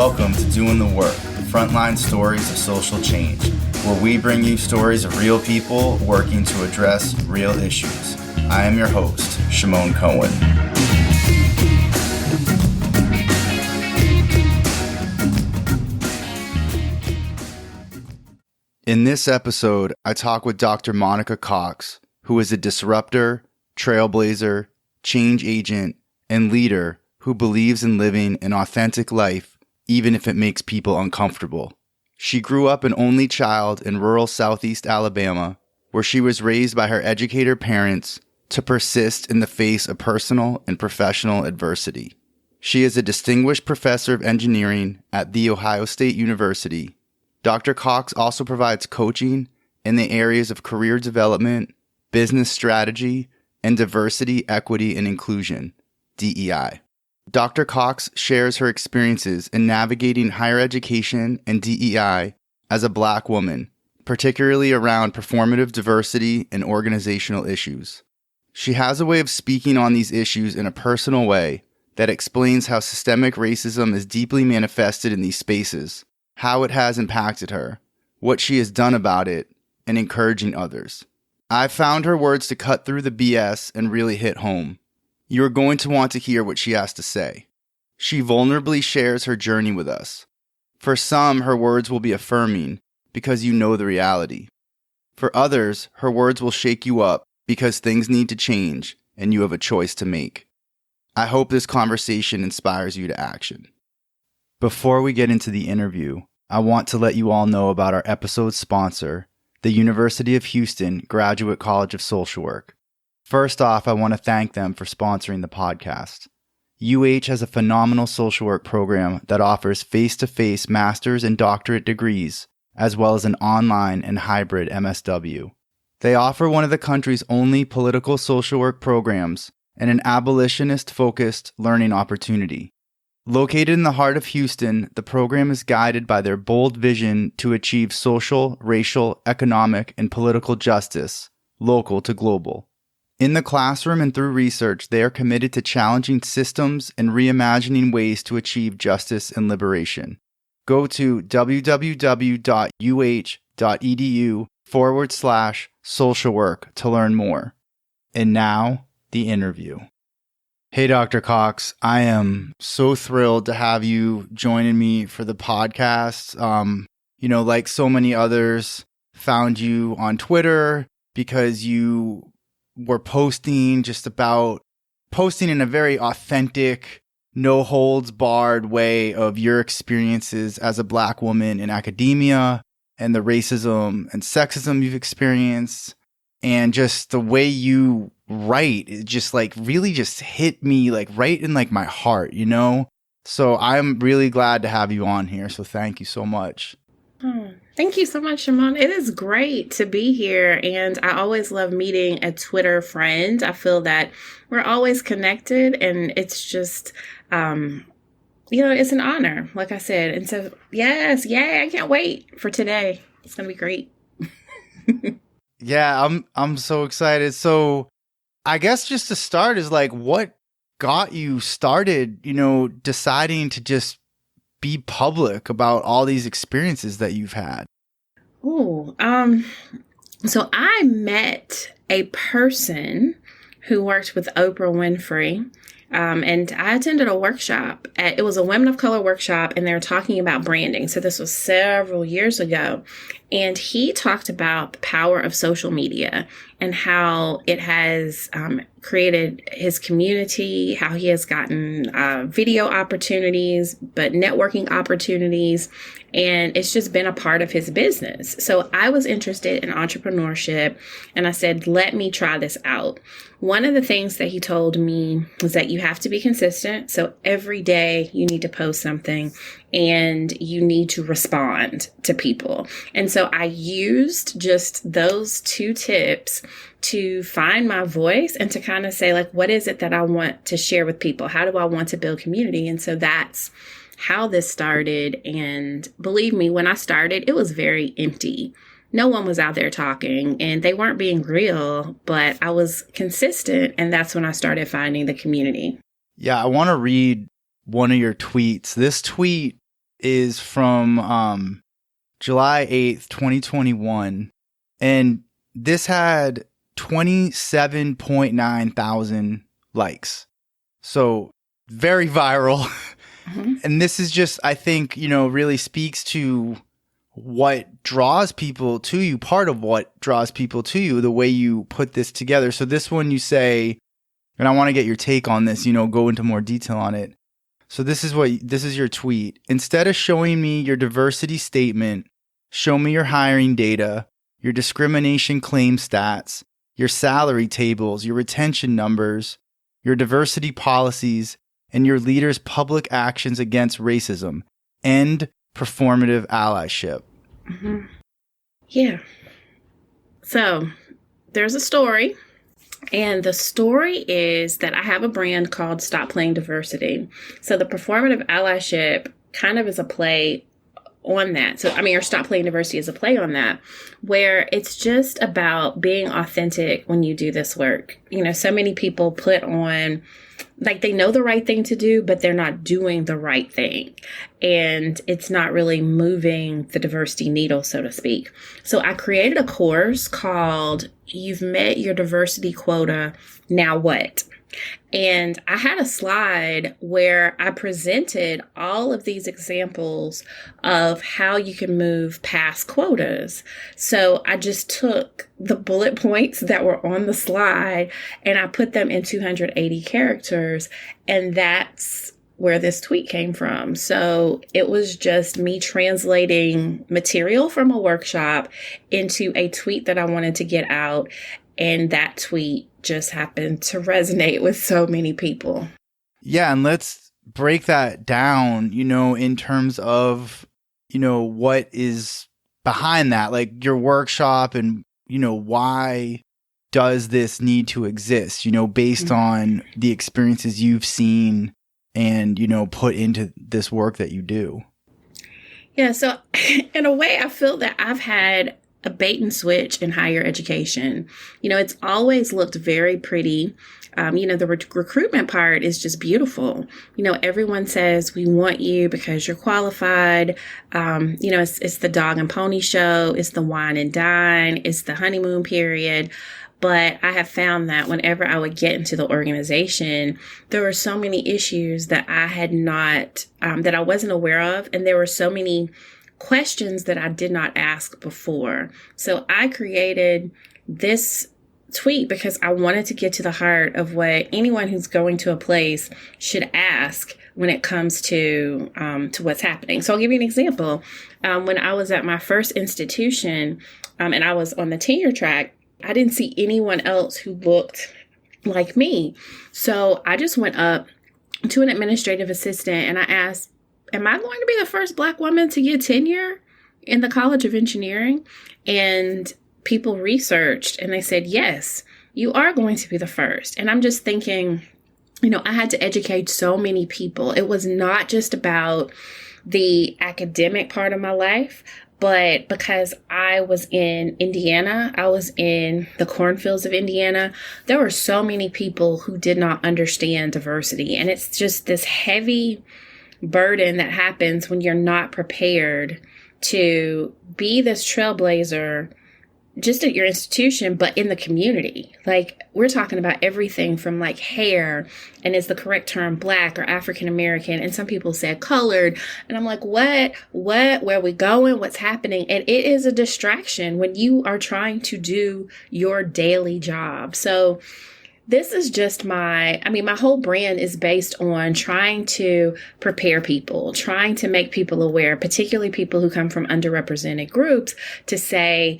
Welcome to Doing the Work, frontline stories of social change, where we bring you stories of real people working to address real issues. I am your host, Shimon Cohen. In this episode, I talk with Dr. Monica Cox, who is a disruptor, trailblazer, change agent, and leader who believes in living an authentic life, even if it makes people uncomfortable. She grew up an only child in rural Southeast Alabama, where she was raised by her educator parents to persist in the face of personal and professional adversity. She is a distinguished professor of engineering at The Ohio State University. Dr. Cox also provides coaching in the areas of career development, business strategy, and diversity, equity, and inclusion, DEI. Dr. Cox shares her experiences in navigating higher education and DEI as a Black woman, particularly around performative diversity and organizational issues. She has a way of speaking on these issues in a personal way that explains how systemic racism is deeply manifested in these spaces, how it has impacted her, what she has done about it, and encouraging others. I've found her words to cut through the BS and really hit home. You are going to want to hear what she has to say. She vulnerably shares her journey with us. For some, her words will be affirming because you know the reality. For others, her words will shake you up because things need to change and you have a choice to make. I hope this conversation inspires you to action. Before we get into the interview, I want to let you all know about our episode sponsor, the University of Houston Graduate College of Social Work. First off, I want to thank them for sponsoring the podcast. UH has a phenomenal social work program that offers face-to-face master's and doctorate degrees, as well as an online and hybrid MSW. They offer one of the country's only political social work programs and an abolitionist-focused learning opportunity. Located in the heart of Houston, the program is guided by their bold vision to achieve social, racial, economic, and political justice, local to global. In the classroom and through research, they are committed to challenging systems and reimagining ways to achieve justice and liberation. Go to www.uh.edu/social work to learn more. And now, the interview. Hey, Dr. Cox, I am so thrilled to have you joining me for the podcast. Like so many others, found you on Twitter because you were posting in a very authentic, no holds barred way of your experiences as a Black woman in academia and the racism and sexism you've experienced, and just the way you write, it just really just hit me right in my heart, So I'm really glad to have you on here. So thank you so much. Thank you so much, Shimon. It is great to be here. And I always love meeting a Twitter friend. I feel that we're always connected, and it's just, it's an honor, like I said. And so, yes, yay, I can't wait for today. It's going to be great. Yeah, I'm so excited. So I guess just to start is what got you started, deciding to just be public about all these experiences that you've had? So I met a person who worked with Oprah Winfrey. And I attended a workshop. It was a Women of Color workshop, and they were talking about branding. So this was several years ago. And he talked about the power of social media and how it has created his community, how he has gotten video opportunities, but networking opportunities. And it's just been a part of his business. So I was interested in entrepreneurship, and I said, let me try this out. One of the things that he told me was that you have to be consistent. So every day you need to post something and you need to respond to people. And so I used just those two tips to find my voice and to kind of say, what is it that I want to share with people? How do I want to build community? And so that's how this started. And believe me, when I started, it was very empty. No one was out there talking, and they weren't being real, but I was consistent. And that's when I started finding the community. Yeah, I want to read one of your tweets. This tweet is from July 8th, 2021. And this had 27.9 thousand likes. So very viral. Mm-hmm. And this is just, I think, really speaks to what draws people to you, part of what draws people to you, the way you put this together. So this one you say, and I want to get your take on this, go into more detail on it. So this is your tweet. Instead of showing me your diversity statement, show me your hiring data, your discrimination claim stats, your salary tables, your retention numbers, your diversity policies, and your leaders' public actions against racism. End performative allyship. Mm-hmm. Yeah. So there's a story. And the story is that I have a brand called Stop Playing Diversity. So the performative allyship kind of is a play on that. Or Stop Playing Diversity is a play on that, where it's just about being authentic when you do this work. So many people put on, like, they know the right thing to do, but they're not doing the right thing. And it's not really moving the diversity needle, so to speak. So I created a course called You've Met Your Diversity Quota, Now What? And I had a slide where I presented all of these examples of how you can move past quotas. So I just took the bullet points that were on the slide and I put them in 280 characters. And that's where this tweet came from. So it was just me translating material from a workshop into a tweet that I wanted to get out. And that tweet just happened to resonate with so many people. Yeah, and let's break that down, in terms of, what is behind that, like your workshop and, why does this need to exist, based on the experiences you've seen and, put into this work that you do. Yeah, so in a way, I feel that I've had a bait and switch in higher education. It's always looked very pretty. The recruitment part is just beautiful. Everyone says we want you because you're qualified. It's the dog and pony show. It's the wine and dine. It's the honeymoon period. But I have found that whenever I would get into the organization, there were so many issues that I had not, that I wasn't aware of. And there were so many questions that I did not ask before. So I created this tweet because I wanted to get to the heart of what anyone who's going to a place should ask when it comes to what's happening. So I'll give you an example. When I was at my first institution and I was on the tenure track, I didn't see anyone else who looked like me. So I just went up to an administrative assistant and I asked, am I going to be the first Black woman to get tenure in the College of Engineering? And people researched and they said, yes, you are going to be the first. And I'm just thinking, I had to educate so many people. It was not just about the academic part of my life, but because I was in Indiana, I was in the cornfields of Indiana, there were so many people who did not understand diversity. And it's just this heavy burden that happens when you're not prepared to be this trailblazer just at your institution, but in the community. Like, we're talking about everything from like hair, and is the correct term Black or African American? And some people said colored. And I'm like, what, where are we going? What's happening? And it is a distraction when you are trying to do your daily job. So this is just my whole brand is based on trying to prepare people, trying to make people aware, particularly people who come from underrepresented groups, to say,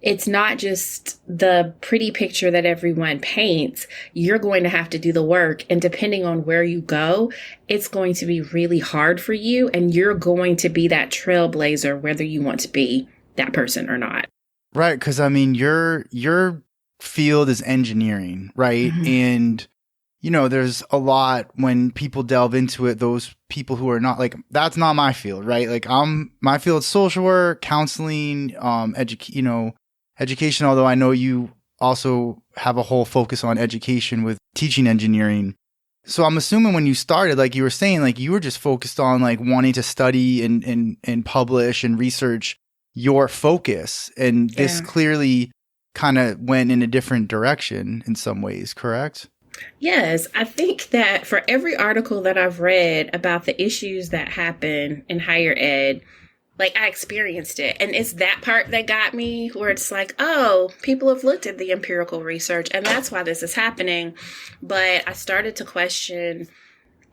it's not just the pretty picture that everyone paints. You're going to have to do the work. And depending on where you go, it's going to be really hard for you. And you're going to be that trailblazer, whether you want to be that person or not. Right. Because, your field is engineering, right? Mm-hmm. And, there's a lot when people delve into it, those people who are not like, that's not my field, right? Like my field is social work, counseling, education, although I know you also have a whole focus on education with teaching engineering. So I'm assuming when you started, like you were saying, like you were just focused on like wanting to study and publish and research your focus. And this Yeah. clearly kind of went in a different direction in some ways, correct? Yes, I think that for every article that I've read about the issues that happen in higher ed, like I experienced it. And it's that part that got me where it's like, oh, people have looked at the empirical research and that's why this is happening. But I started to question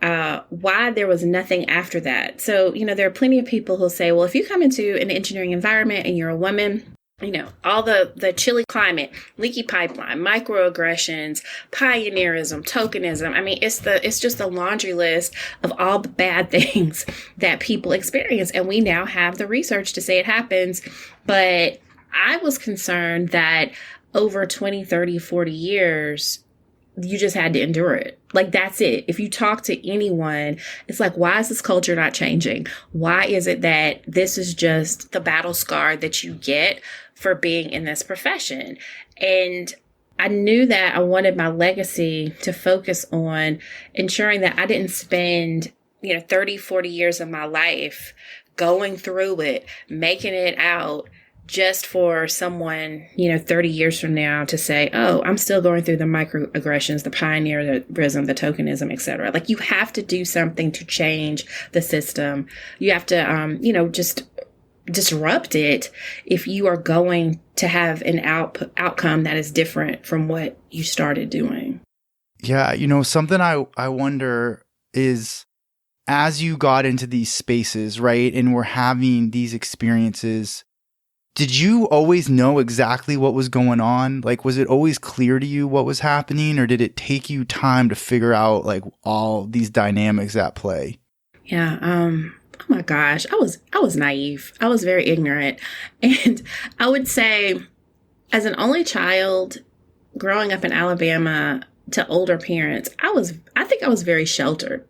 why there was nothing after that. So, there are plenty of people who'll say, well, if you come into an engineering environment and you're a woman, all the chilly climate, leaky pipeline, microaggressions, pioneerism, tokenism. I mean, it's just a laundry list of all the bad things that people experience. And we now have the research to say it happens. But I was concerned that over 20, 30, 40 years, you just had to endure it. Like, that's it. If you talk to anyone, it's like, why is this culture not changing? Why is it that this is just the battle scar that you get for being in this profession? And I knew that I wanted my legacy to focus on ensuring that I didn't spend, 30, 40 years of my life going through it, making it out, just for someone, 30 years from now to say, oh, I'm still going through the microaggressions, the pioneerism, the tokenism, et cetera. Like, you have to do something to change the system. You have to, just disrupt it if you are going to have an outcome that is different from what you started doing. Yeah. Something I wonder is, as you got into these spaces, right, and were having these experiences, did you always know exactly what was going on? Like, was it always clear to you what was happening, or did it take you time to figure out like all these dynamics at play? Yeah. Oh my gosh. I was naive. I was very ignorant. And I would say, as an only child growing up in Alabama to older parents, I think I was very sheltered.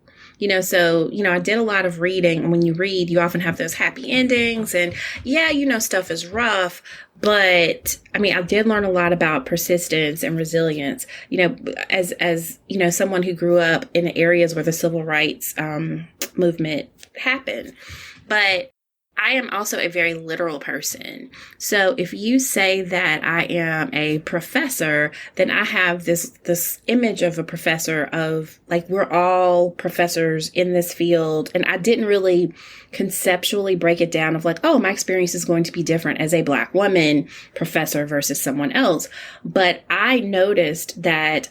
So, I did a lot of reading. And when you read, you often have those happy endings. And yeah, stuff is rough. But I mean, I did learn a lot about persistence and resilience, as someone who grew up in areas where the civil rights movement happened. But I am also a very literal person. So if you say that I am a professor, then I have this image of a professor of like, we're all professors in this field. And I didn't really conceptually break it down of like, oh, my experience is going to be different as a Black woman professor versus someone else. But I noticed that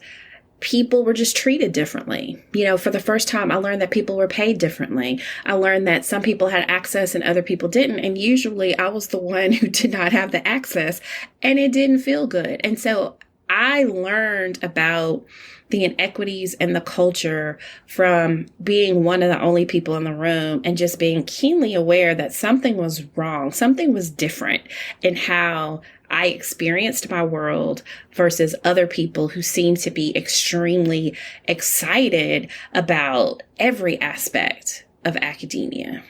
people were just treated differently. For the first time, I learned that people were paid differently. I learned that some people had access and other people didn't. And usually I was the one who did not have the access, and it didn't feel good. And so I learned about the inequities and the culture from being one of the only people in the room and just being keenly aware that something was wrong, something was different in how I experienced my world versus other people who seem to be extremely excited about every aspect of academia.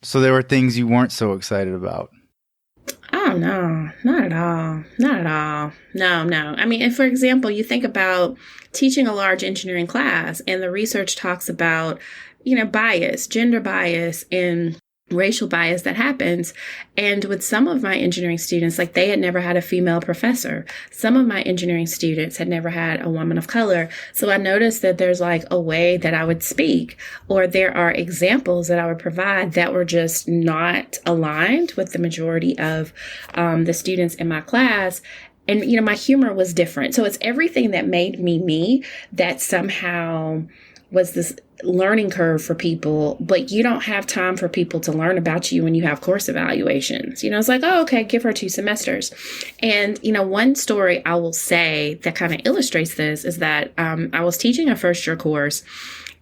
So there were things you weren't so excited about. Oh, no, not at all. Not at all. No. I mean, for example, you think about teaching a large engineering class and the research talks about, bias, gender bias, and racial bias that happens. And with some of my engineering students, like they had never had a female professor. Some of my engineering students had never had a woman of color. So I noticed that there's like a way that I would speak, or there are examples that I would provide that were just not aligned with the majority of the students in my class. And, my humor was different. So it's everything that made me me that somehow was this learning curve for people, but you don't have time for people to learn about you when you have course evaluations. It's like, oh, okay, give her 2 semesters. And, one story I will say that kind of illustrates this is that I was teaching a first year course,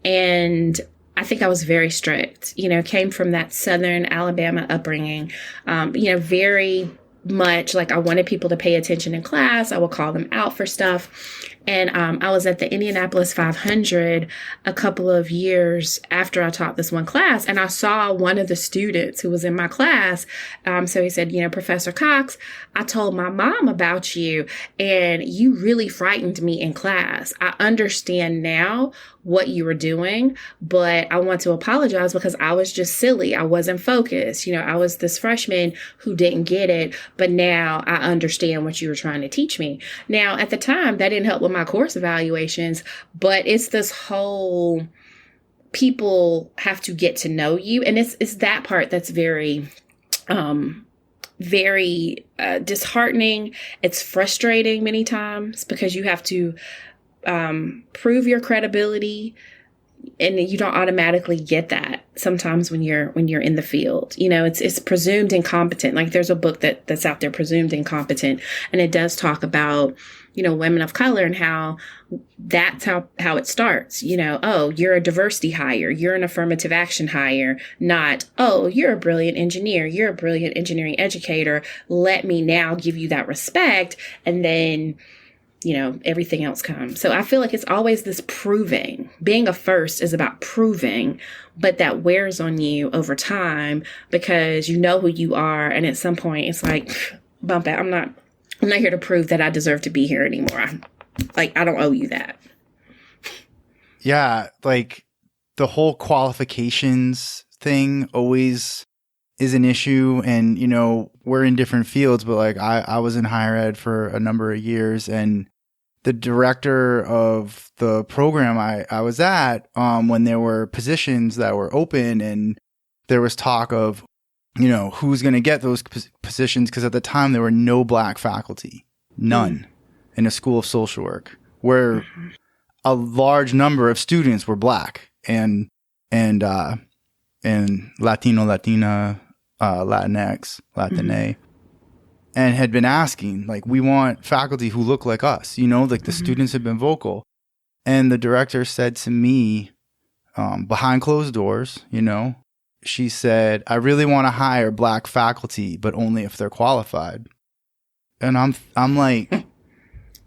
and I think I was very strict, came from that Southern Alabama upbringing, very much. Like I wanted people to pay attention in class. I would call them out for stuff. And I was at the Indianapolis 500 a couple of years after I taught this one class, and I saw one of the students who was in my class. So he said, Professor Cox, I told my mom about you, and you really frightened me in class. I understand now what you were doing, but I want to apologize because I was just silly. I wasn't focused. I was this freshman who didn't get it, but now I understand what you were trying to teach me. Now, at the time, that didn't help with my course evaluations, but it's this whole people have to get to know you. And it's that part that's very, very disheartening. It's frustrating many times because you have to prove your credibility, and you don't automatically get that sometimes when you're in the field. It's presumed incompetent. Like there's a book that's out there, Presumed Incompetent, and it does talk about women of color and how that's how it starts. Oh, you're a diversity hire, you're an affirmative action hire, not, oh, you're a brilliant engineer, you're a brilliant engineering educator, let me now give you that respect, and then everything else comes. So I feel like it's always this proving. Being a first is about proving, but that wears on you over time because you know who you are. And at some point it's like, bump out. I'm not here to prove that I deserve to be here anymore. I don't owe you that. Yeah. Like the whole qualifications thing always is an issue. And, we're in different fields, but like I was in higher ed for a number of years, and the director of the program I was at, when there were positions that were open and there was talk of, who's going to get those positions, because at the time there were no black faculty, none, in a school of social work, where a large number of students were black and Latino, Latina, Latinx, Latine. And had been asking, like, we want faculty who look like us, like the students have been vocal. And the director said to me, behind closed doors, she said, I really want to hire black faculty, but only if they're qualified. And I'm like,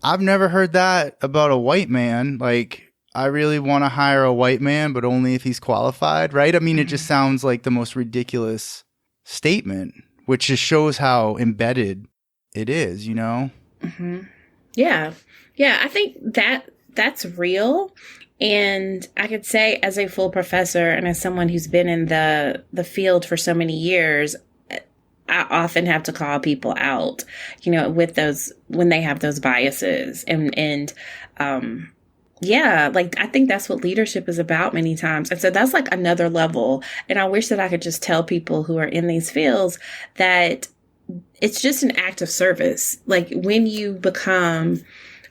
I've never heard that about a white man. Like, I really want to hire a white man, but only if he's qualified, right? I mean, it just sounds like the most ridiculous statement, which just shows how embedded it is, Mm-hmm. Yeah. Yeah. I think that's real. And I could say, as a full professor and as someone who's been in the field for so many years, I often have to call people out, with those, when they have those biases. Yeah, like I think that's what leadership is about many times. And so that's like another level. And I wish that I could just tell people who are in these fields that it's just an act of service. Like when you become,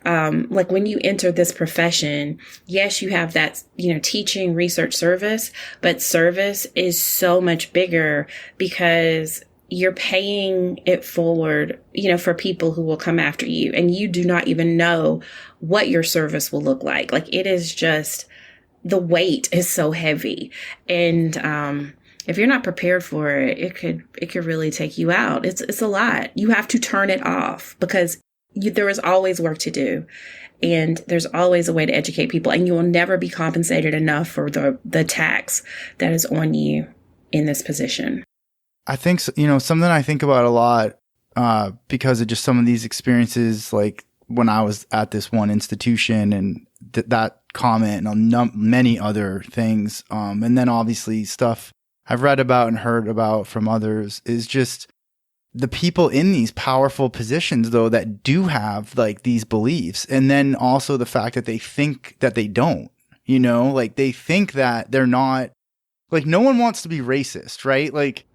when you enter this profession, yes, you have that, teaching, research, service, but service is so much bigger because you're paying it forward, for people who will come after you, and you do not even know what your service will look like. Like it is just, the weight is so heavy. And, if you're not prepared for it, it could really take you out. It's a lot. You have to turn it off because there is always work to do, and there's always a way to educate people, and you will never be compensated enough for the tax that is on you in this position. I think, something I think about a lot, because of just some of these experiences, like when I was at this one institution and that comment and many other things. And then obviously stuff I've read about and heard about from others is just the people in these powerful positions, though, that do have like these beliefs. And then also the fact that they think that they don't, like they think that they're not, like no one wants to be racist, right? Like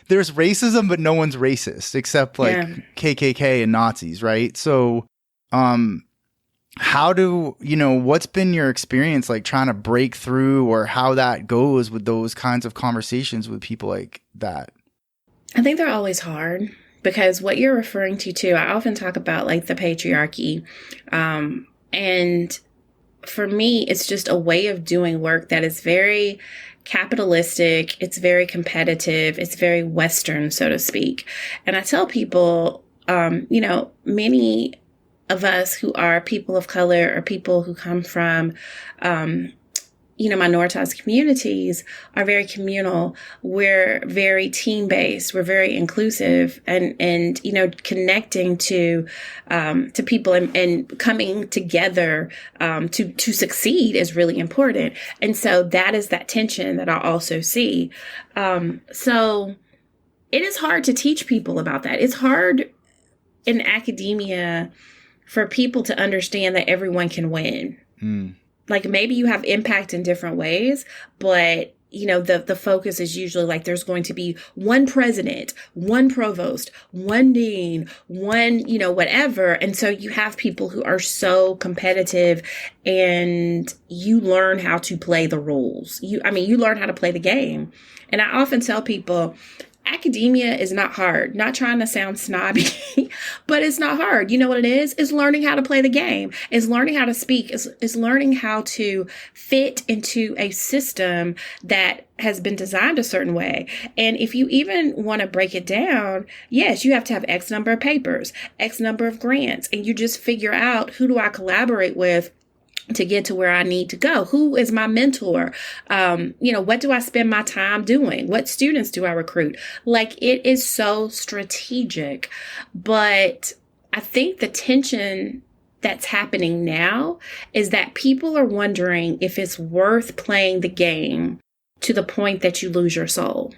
there's racism, but no one's racist except like KKK and Nazis, right? So, how what's been your experience like trying to break through, or how that goes with those kinds of conversations with people like that? I think they're always hard because what you're referring to too, I often talk about like the patriarchy. And for me, it's just a way of doing work that is very capitalistic. It's very competitive. It's very Western, so to speak. And I tell people, many of us who are people of color or people who come from, minoritized communities are very communal. We're very team-based. We're very inclusive and connecting to people and coming together, to succeed is really important. And so that is that tension that I also see. So it is hard to teach people about that. It's hard in academia for people to understand that everyone can win. Like maybe you have impact in different ways, but the focus is usually like there's going to be one president, one provost, one dean, one, whatever. And so you have people who are so competitive and you learn how to play the rules. You learn how to play the game. And I often tell people, academia is not hard. Not trying to sound snobby, but it's not hard. You know what it is? It's learning how to play the game. It's learning how to speak. It's learning how to fit into a system that has been designed a certain way. And if you even want to break it down, yes, you have to have X number of papers, X number of grants, and you just figure out, who do I collaborate with to get to where I need to go? Who is my mentor? What do I spend my time doing? What students do I recruit? Like, it is so strategic. But I think the tension that's happening now is that people are wondering if it's worth playing the game to the point that you lose your soul.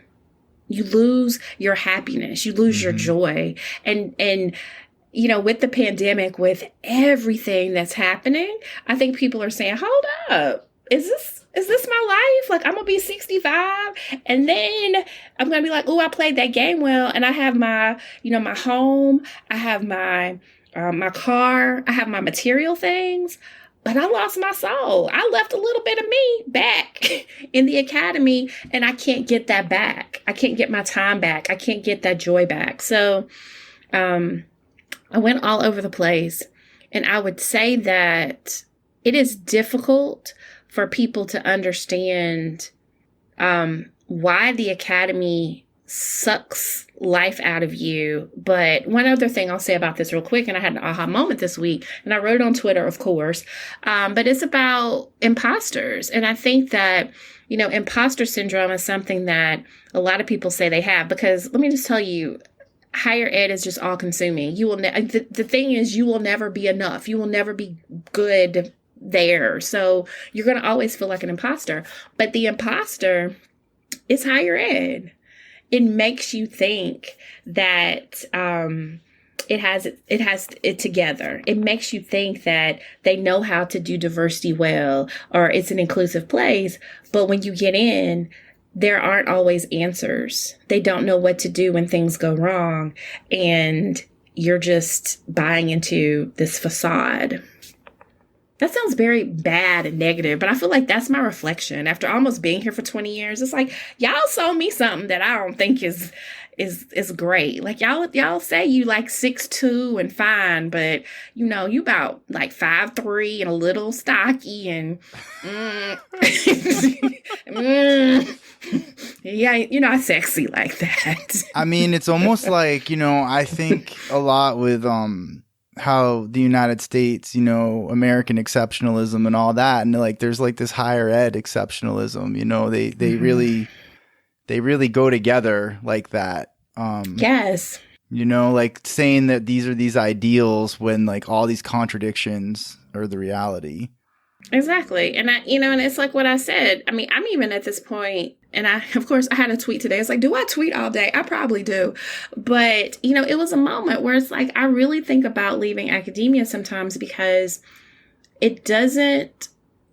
You lose your happiness. You lose your joy. And with the pandemic, with everything that's happening, I think people are saying, hold up, is this my life? Like, I'm going to be 65 and then I'm going to be like, oh, I played that game well. And I have my, my home, I have my car, I have my material things, but I lost my soul. I left a little bit of me back in the academy and I can't get that back. I can't get my time back. I can't get that joy back. So, I went all over the place, and I would say that it is difficult for people to understand why the academy sucks life out of you. But one other thing I'll say about this real quick, and I had an aha moment this week, and I wrote it on Twitter, of course, but it's about imposters. And I think that, imposter syndrome is something that a lot of people say they have, because let me just tell you, higher ed is just all consuming. You will the thing is, you will never be enough. You will never be good there. So you're going to always feel like an imposter. But the imposter is higher ed. It makes you think that it has it together. It makes you think that they know how to do diversity well, or it's an inclusive place. But when you get in, there aren't always answers. They don't know what to do when things go wrong. And you're just buying into this facade. That sounds very bad and negative, but I feel like that's my reflection. After almost being here for 20 years, it's like, y'all sold me something that I don't think is great. Like, y'all say you like 6'2" and fine, but you about like 5'3" and a little stocky and yeah, I'm sexy like that. I mean, it's almost like, I think a lot with how the United States, American exceptionalism and all that, and like there's like this higher ed exceptionalism, they really go together like that. Yes. Like saying that these are these ideals when like all these contradictions are the reality. Exactly. And and it's like what I said. I mean, I'm even at this point, and of course I had a tweet today. It's like, do I tweet all day? I probably do. But, it was a moment where it's like, I really think about leaving academia sometimes because it doesn't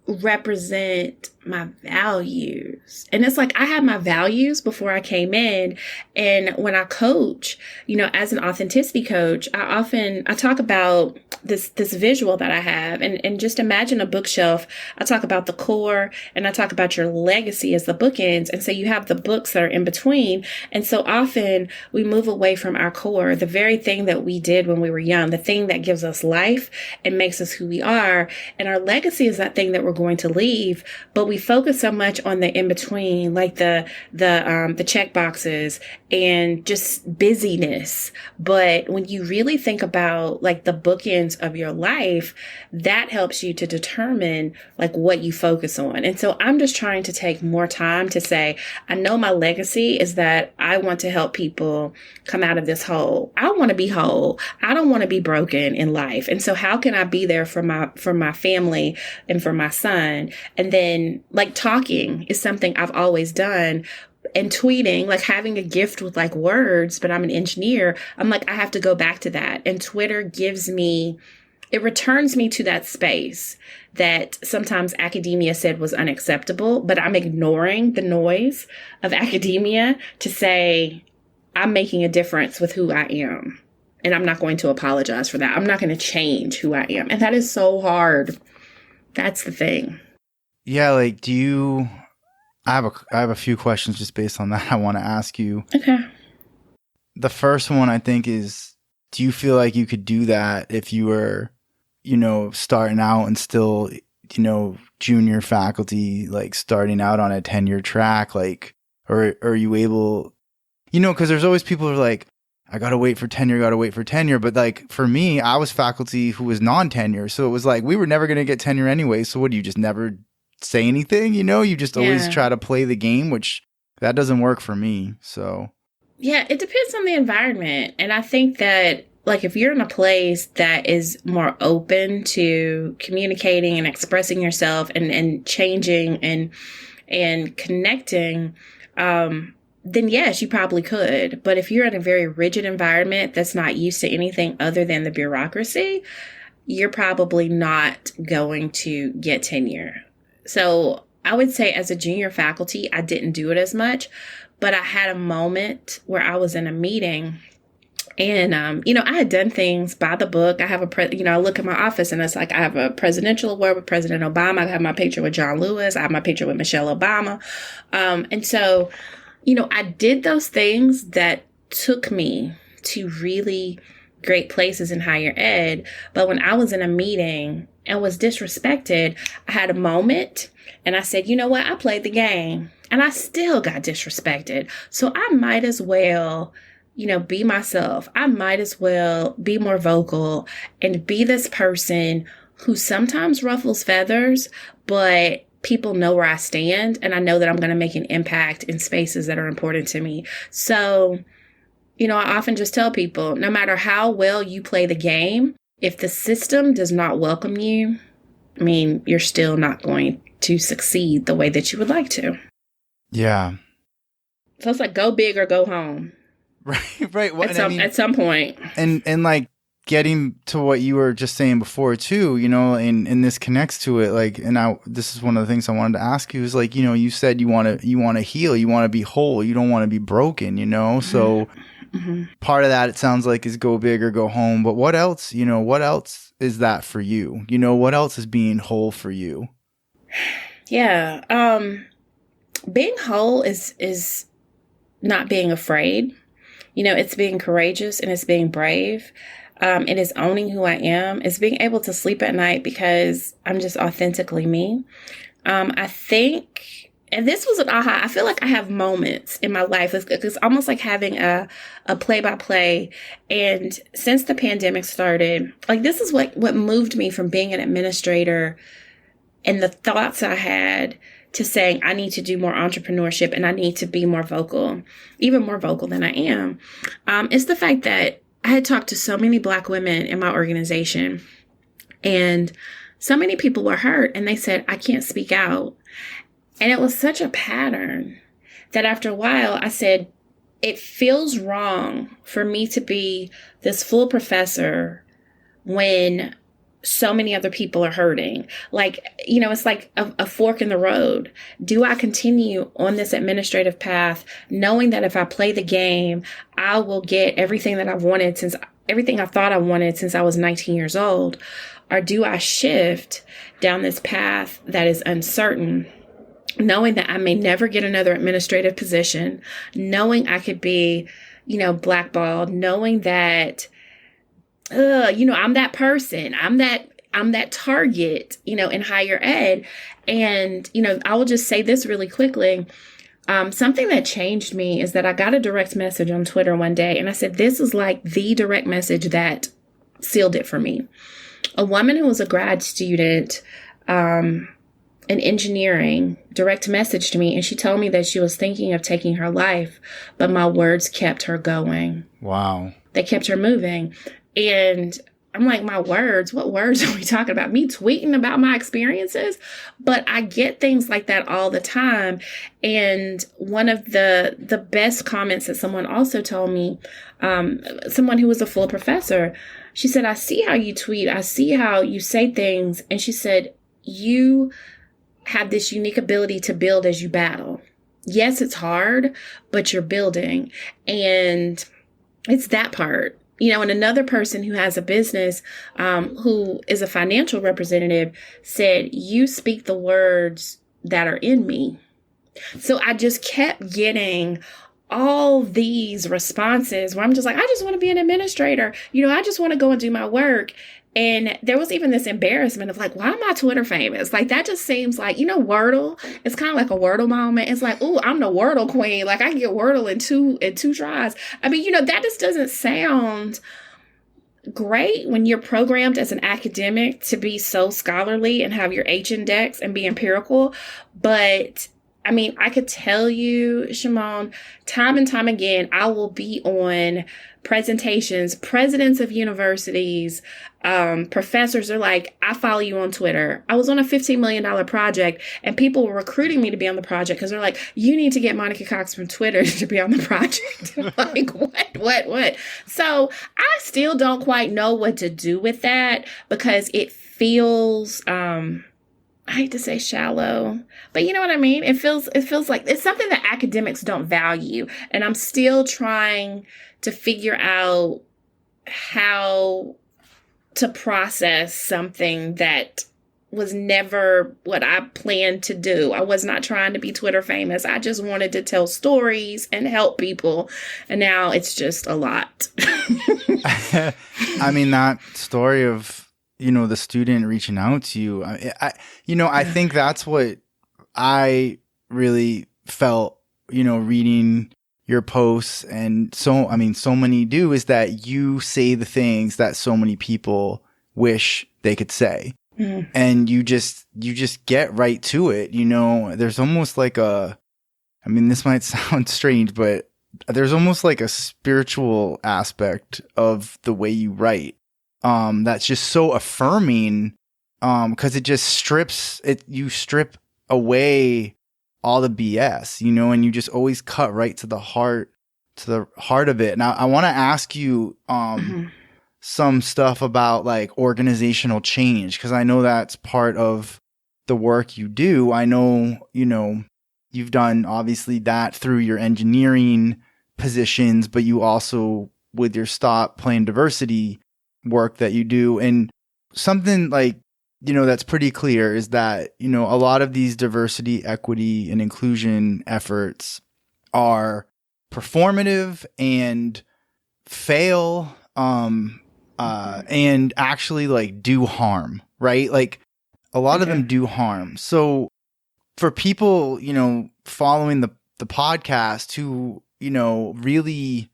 represent my values. And it's like, I had my values before I came in. And when I coach, as an authenticity coach, I talk about this visual that I have, and just imagine a bookshelf. I talk about the core and I talk about your legacy as the bookends. And so you have the books that are in between. And so often we move away from our core, the very thing that we did when we were young, the thing that gives us life and makes us who we are. And our legacy is that thing that we're going to leave, but we we focus so much on the in between, like the check boxes and just busyness. But when you really think about like the bookends of your life, that helps you to determine like what you focus on. And so I'm just trying to take more time to say, I know my legacy is that I want to help people come out of this hole. I want to be whole. I don't want to be broken in life. And so how can I be there for my family and for my son? And then like talking is something I've always done. And tweeting, like having a gift with like words, but I'm an engineer. I'm like, I have to go back to that. And Twitter it returns me to that space that sometimes academia said was unacceptable, but I'm ignoring the noise of academia to say, I'm making a difference with who I am. And I'm not going to apologize for that. I'm not going to change who I am. And that is so hard. That's the thing. Yeah. Like, I have a few questions just based on that I want to ask you. Okay. The first one I think is, do you feel like you could do that if you were, starting out and still, junior faculty, like starting out on a tenure track, like, or are you able, because there's always people who are like, I got to wait for tenure. But like for me, I was faculty who was non-tenure. So it was like, we were never going to get tenure anyway. So what do you just never say anything? You just always try to play the game, which that doesn't work for me. So yeah, it depends on the environment. And I think that like if you're in a place that is more open to communicating and expressing yourself and changing and connecting, then yes, you probably could. But if you're in a very rigid environment that's not used to anything other than the bureaucracy, you're probably not going to get tenure. So I would say as a junior faculty, I didn't do it as much, but I had a moment where I was in a meeting and, I had done things by the book. I have I look at my office and it's like, I have a presidential award with President Obama. I have my picture with John Lewis. I have my picture with Michelle Obama. And so, I did those things that took me to really great places in higher ed. But when I was in a meeting and was disrespected, I had a moment and I said, you know what? I played the game and I still got disrespected. So I might as well, be myself. I might as well be more vocal and be this person who sometimes ruffles feathers, but people know where I stand and I know that I'm going to make an impact in spaces that are important to me. So, I often just tell people, no matter how well you play the game, if the system does not welcome you, you're still not going to succeed the way that you would like to. Yeah. So it's like go big or go home. Right. Well, at some point. And like getting to what you were just saying before too, and this connects to it. Like, and this is one of the things I wanted to ask you is like, you said you want to heal, you want to be whole, you don't want to be broken, So part of that, it sounds like, is go big or go home. But what else, what else is that for you? What else is being whole for you? Yeah. Being whole is not being afraid. It's being courageous and it's being brave. It is owning who I am. It's being able to sleep at night because I'm just authentically me. I think, and this was an aha, I feel like I have moments in my life. It's almost like having a play-by-play. And since the pandemic started, like this is what moved me from being an administrator and the thoughts I had to saying I need to do more entrepreneurship and I need to be more vocal, even more vocal than I am. It's the fact that I had talked to so many Black women in my organization and so many people were hurt and they said, I can't speak out. And it was such a pattern that after a while I said, it feels wrong for me to be this full professor when so many other people are hurting. Like, it's like a fork in the road. Do I continue on this administrative path, knowing that if I play the game, I will get everything that I've wanted everything I thought I wanted since I was 19 years old? Or do I shift down this path that is uncertain, knowing that I may never get another administrative position, knowing I could be, blackballed, knowing that I'm that person. I'm I'm that target, in higher ed. And, I will just say this really quickly. Something that changed me is that I got a direct message on Twitter one day, and I said, this is like the direct message that sealed it for me. A woman who was a grad student in engineering direct messaged me, and she told me that she was thinking of taking her life, but my words kept her going. Wow. They kept her moving. And I'm like, my words? What words are we talking about? Me tweeting about my experiences? But I get things like that all the time. And one of the best comments that someone also told me, someone who was a full professor, she said, I see how you tweet. I see how you say things. And she said, you have this unique ability to build as you battle. Yes, it's hard, but you're building. And it's that part. And another person who has a business, who is a financial representative, said, you speak the words that are in me. So I just kept getting all these responses where I'm just like, I just want to be an administrator. I just want to go and do my work. And there was even this embarrassment of like, why am I Twitter famous? Like, that just seems like, Wordle. It's kind of like a Wordle moment. It's like, ooh, I'm the Wordle queen. Like, I can get Wordle in two tries. I mean, that just doesn't sound great when you're programmed as an academic to be so scholarly and have your H index and be empirical. But I mean, I could tell you, Shimon, time and time again, I will be on presentations, presidents of universities, professors are like, I follow you on Twitter. I was on a $15 million project and people were recruiting me to be on the project because they're like, you need to get Monica Cox from Twitter to be on the project. Like, what? So I still don't quite know what to do with that because it feels, I hate to say shallow, but you know what I mean? It feels like it's something that academics don't value. And I'm still trying to figure out how to process something that was never what I planned to do. I was not trying to be Twitter famous. I just wanted to tell stories and help people. And now it's just a lot. I mean, that story of, the student reaching out to you, I think that's what I really felt, reading your posts. And so many do, is that you say the things that so many people wish they could say. Mm. And you just get right to it. There's almost like this might sound strange, but there's almost like a spiritual aspect of the way you write. That's just so affirming, because it just you strip away all the BS, and you just always cut right to the heart of it. Now, I want to ask you, some stuff about like organizational change, because I know that's part of the work you do. I know, you've done obviously that through your engineering positions, but you also, with your Stop Plain Diversity work that you do. And something like, that's pretty clear is that, a lot of these diversity, equity, and inclusion efforts are performative and fail, and actually like do harm, right? Like a lot of them do harm. So for people, following the podcast who, really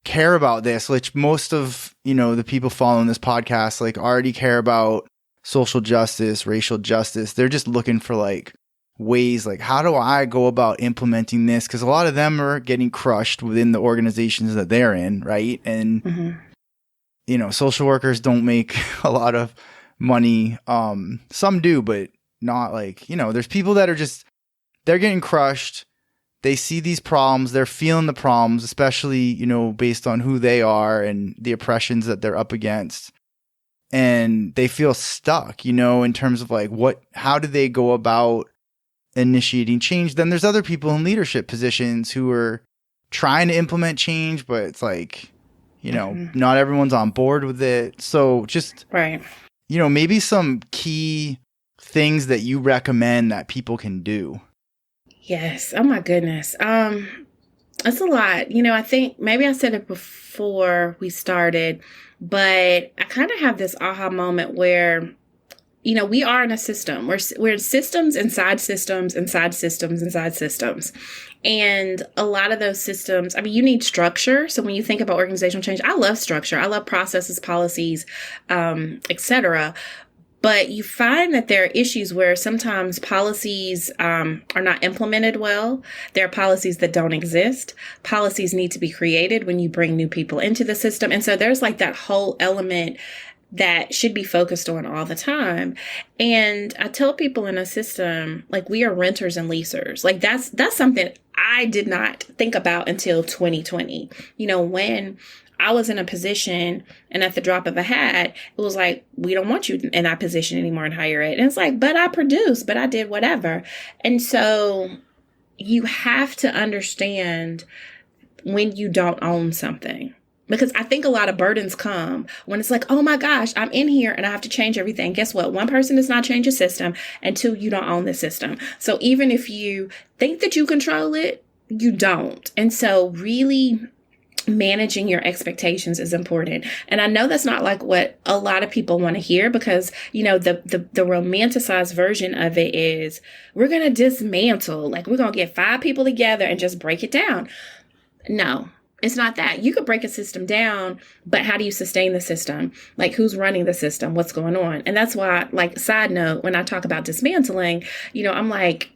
care about this, which most of, the people following this podcast, like already care about social justice, racial justice. They're just looking for like ways, like, how do I go about implementing this? Because a lot of them are getting crushed within the organizations that they're in, right? And, social workers don't make a lot of money. Some do, but not like, there's people that are just, they're getting crushed. They see these problems, they're feeling the problems, especially, based on who they are and the oppressions that they're up against. And they feel stuck, in terms of like, how do they go about initiating change? Then there's other people in leadership positions who are trying to implement change, but it's like, not everyone's on board with it. So just, right. Maybe some key things that you recommend that people can do. Yes. Oh my goodness. That's a lot. I think maybe I said it before we started, but I kind of have this aha moment where we are in a system. We're systems inside systems inside systems inside systems. And a lot of those systems, you need structure. So when you think about organizational change, I love structure. I love processes, policies, etc. But you find that there are issues where sometimes policies are not implemented well. There are policies that don't exist. Policies need to be created when you bring new people into the system. And so there's like that whole element that should be focused on all the time. And I tell people in a system, like, we are renters and leasers. Like, that's something I did not think about until 2020. When I was in a position and at the drop of a hat, it was like, we don't want you in that position anymore in higher ed. And it's like, but I produced, but I did whatever. And so you have to understand when you don't own something. Because I think a lot of burdens come when it's like, oh my gosh, I'm in here and I have to change everything. Guess what? One person does not change a system, and two, you don't own the system. So even if you think that you control it, you don't. And so really managing your expectations is important. And I know that's not like what a lot of people want to hear, because, the romanticized version of it is, we're going to dismantle, like, we're going to get 5 people together and just break it down. No. It's not that. You could break a system down, but how do you sustain the system? Like, who's running the system? What's going on? And that's why, like, side note, when I talk about dismantling, I'm like,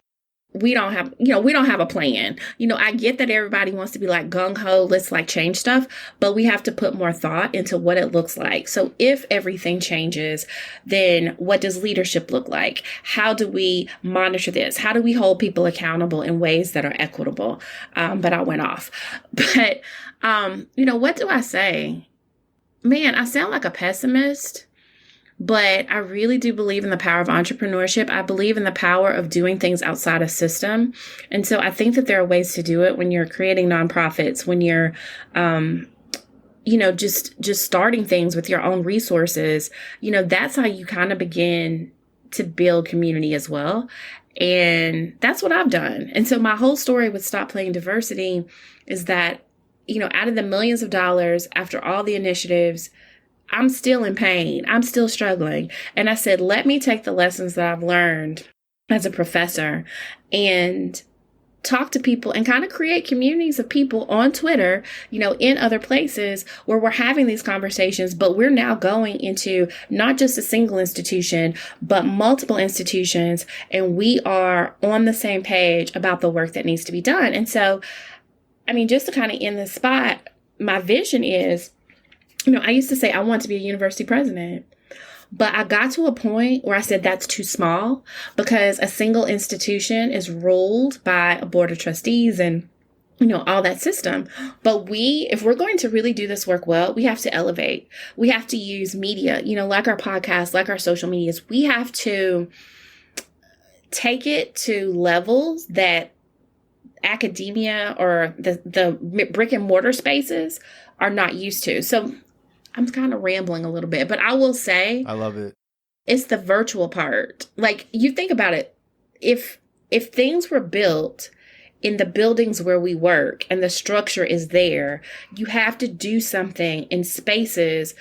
we don't have a plan. I get that everybody wants to be like gung ho, let's like change stuff, but we have to put more thought into what it looks like. So if everything changes, then what does leadership look like? How do we monitor this? How do we hold people accountable in ways that are equitable? But I went off. But, what do I say? Man, I sound like a pessimist. But I really do believe in the power of entrepreneurship. I believe in the power of doing things outside a system. And so I think that there are ways to do it when you're creating nonprofits, when you're, just starting things with your own resources. That's how you kind of begin to build community as well. And that's what I've done. And so my whole story with Stop Playing Diversity is that, out of the millions of dollars, after all the initiatives, I'm still in pain. I'm still struggling. And I said, let me take the lessons that I've learned as a professor and talk to people and kind of create communities of people on Twitter, in other places where we're having these conversations, but we're now going into not just a single institution, but multiple institutions. And we are on the same page about the work that needs to be done. And so, just to kind of end this spot, my vision is, I used to say I want to be a university president, but I got to a point where I said that's too small, because a single institution is ruled by a board of trustees and, all that system. But if we're going to really do this work well, we have to elevate. We have to use media, like our podcast, like our social medias. We have to take it to levels that academia or the brick and mortar spaces are not used to. So I'm kind of rambling a little bit, but I will say, I love it. It's the virtual part. Like, you think about it. If things were built in the buildings where we work and the structure is there, you have to do something in spaces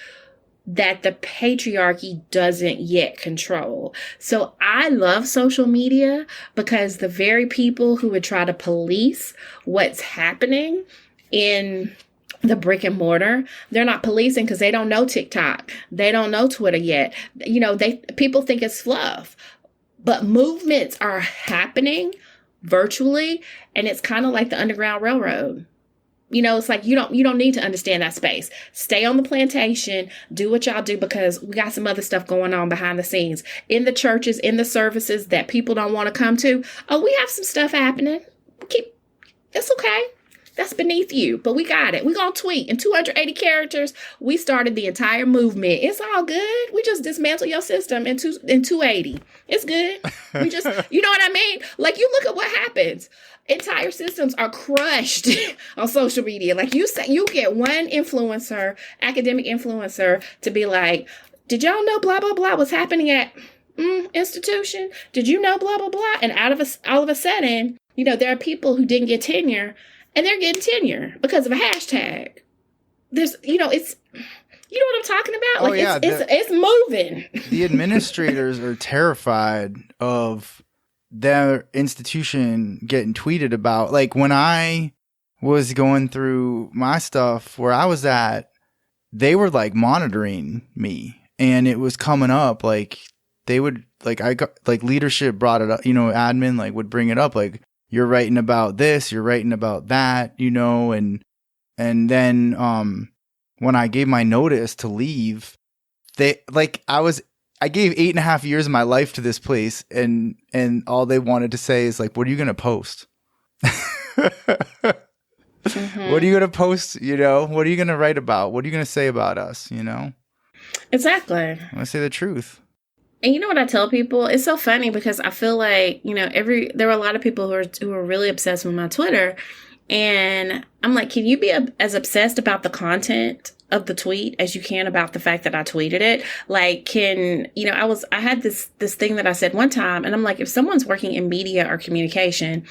that the patriarchy doesn't yet control. So I love social media, because the very people who would try to police what's happening in the brick and mortar, they're not policing because they don't know TikTok. They don't know Twitter yet. People think it's fluff, but movements are happening virtually, and it's kind of like the Underground Railroad. It's like you don't need to understand that space. Stay on the plantation, do what y'all do, because we got some other stuff going on behind the scenes in the churches, in the services that people don't want to come to. Oh, we have some stuff happening. It's okay. That's beneath you, but we got it. We're going to tweet in 280 characters. We started the entire movement. It's all good. We just dismantle your system in 280. It's good. We just, you know what I mean? Like, you look at what happens. Entire systems are crushed on social media. Like, you get one influencer, academic influencer, to be like, did y'all know blah, blah, blah was happening at institution? Did you know blah, blah, blah? And all of a sudden, there are people who didn't get tenure, and they're getting tenure because of a hashtag. You know what I'm talking about? Oh, Like, yeah, it's moving. The administrators are terrified of their institution getting tweeted about. Like, when I was going through my stuff where I was at, they were like monitoring me, and it was coming up. Like, they would, like, I got, like, leadership brought it up, you know, admin, like, would bring it up, like, you're writing about this, you're writing about that, you know, and then, when I gave my notice to leave, I gave 8.5 years of my life to this place, and all they wanted to say is like, what are you going to post? Mm-hmm. What are you going to post? You know, what are you going to write about? What are you going to say about us? You know? Exactly. I want to say the truth. And you know what I tell people? It's so funny because I feel like, you know, there were a lot of people who are really obsessed with my Twitter. And I'm like, can you be as obsessed about the content of the tweet as you can about the fact that I tweeted it? Like, I had this thing that I said one time, and I'm like, if someone's working in media or communication,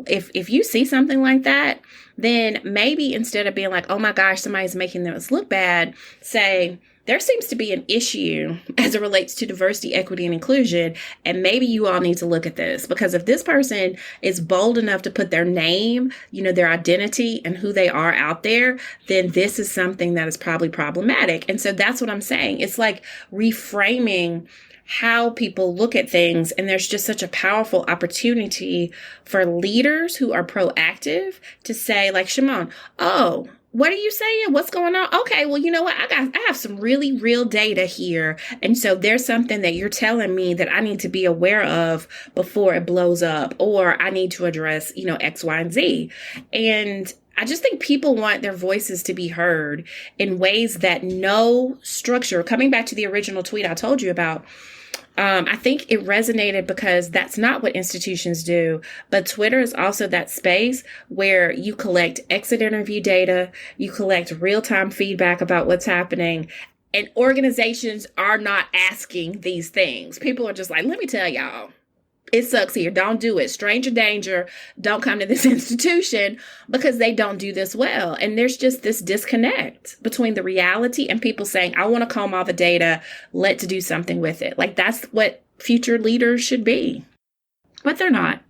if you see something like that, then maybe instead of being like, oh my gosh, somebody's making this look bad, say, there seems to be an issue as it relates to diversity, equity, and inclusion. And maybe you all need to look at this, because if this person is bold enough to put their name, you know, their identity and who they are out there, then this is something that is probably problematic. And so that's what I'm saying. It's like reframing how people look at things. And there's just such a powerful opportunity for leaders who are proactive to say, like, Shimon, oh, what are you saying? What's going on? Okay, well, you know what? I have some really real data here. And so there's something that you're telling me that I need to be aware of before it blows up, or I need to address, you know, X, Y, and Z. And I just think people want their voices to be heard in ways that no structure, coming back to the original tweet I told you about, I think it resonated because that's not what institutions do. But Twitter is also that space where you collect exit interview data, you collect real-time feedback about what's happening, and organizations are not asking these things. People are just like, let me tell y'all, it sucks here. Don't do it. Stranger danger. Don't come to this institution, because they don't do this well. And there's just this disconnect between the reality and people saying, I want to comb all the data. Let's do something with it. Like, that's what future leaders should be. But they're not.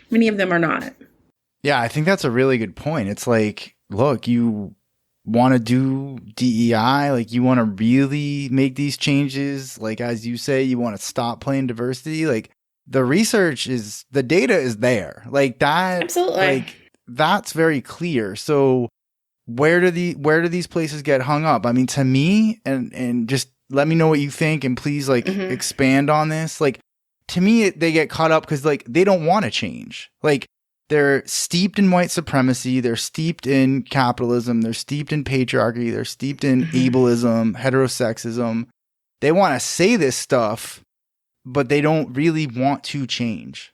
Many of them are not. Yeah, I think that's a really good point. It's like, look, you want to do DEI, like, you want to really make these changes. Like, as you say, you want to stop playing diversity. Like, the data is there, like that. Absolutely. Like, that's very clear. So where do these places get hung up? I mean, to me, and just let me know what you think, and please, like, expand on this. Like, to me, they get caught up because, like, they don't want to change. Like, they're steeped in white supremacy, they're steeped in capitalism, they're steeped in patriarchy, they're steeped in ableism, heterosexism. They want to say this stuff, but they don't really want to change.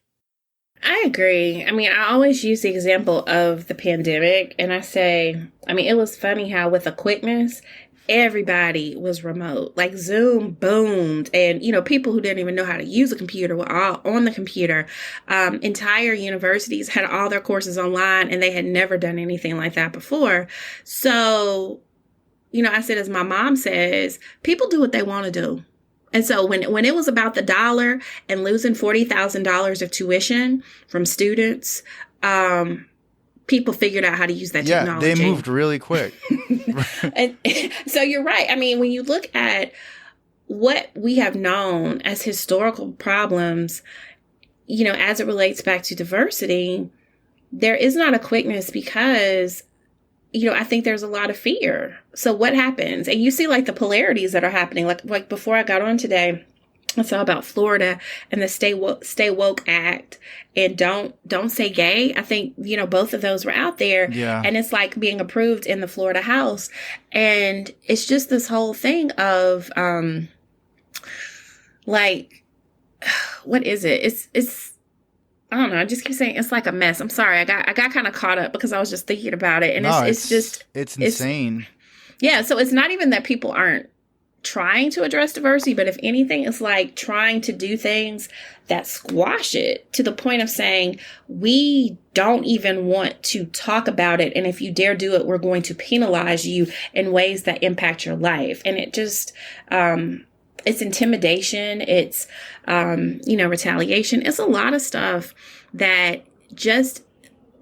I agree. I mean, I always use the example of the pandemic, and I say, I mean, it was funny how with a quickness, everybody was remote. Like, Zoom boomed, and, you know, people who didn't even know how to use a computer were all on the computer. Entire universities had all their courses online, and they had never done anything like that before. So, you know, I said, as my mom says, people do what they want to do. And so when it was about the dollar and losing $40,000 of tuition from students, people figured out how to use that technology. Yeah, they moved really quick. And so you're right. I mean, when you look at what we have known as historical problems, you know, as it relates back to diversity, there is not a quickness because, you know, I think there's a lot of fear. So what happens? And you see, like, the polarities that are happening. Like before I got on today, I saw about Florida and the Stay Woke Act and Don't Say Gay. I think, you know, both of those were out there. Yeah. And it's like being approved in the Florida House. And it's just this whole thing of, like, what is it? It's I don't know. I just keep saying it's like a mess. I'm sorry. I got kind of caught up because I was just thinking about it. And it's insane. Yeah. So it's not even that people aren't trying to address diversity, but if anything, it's like trying to do things that squash it to the point of saying, we don't even want to talk about it. And if you dare do it, we're going to penalize you in ways that impact your life. And it just, it's intimidation. It's, retaliation. It's a lot of stuff that just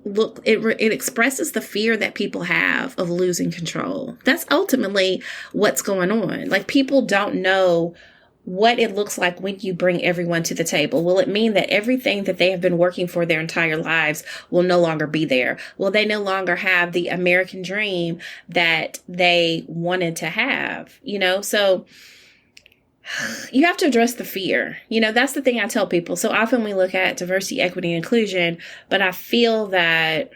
it expresses the fear that people have of losing control. That's ultimately what's going on. Like, people don't know what it looks like when you bring everyone to the table. Will it mean that everything that they have been working for their entire lives will no longer be there? Will they no longer have the American dream that they wanted to have? So you have to address the fear. That's the thing I tell people. So often we look at diversity, equity, and inclusion, but I feel that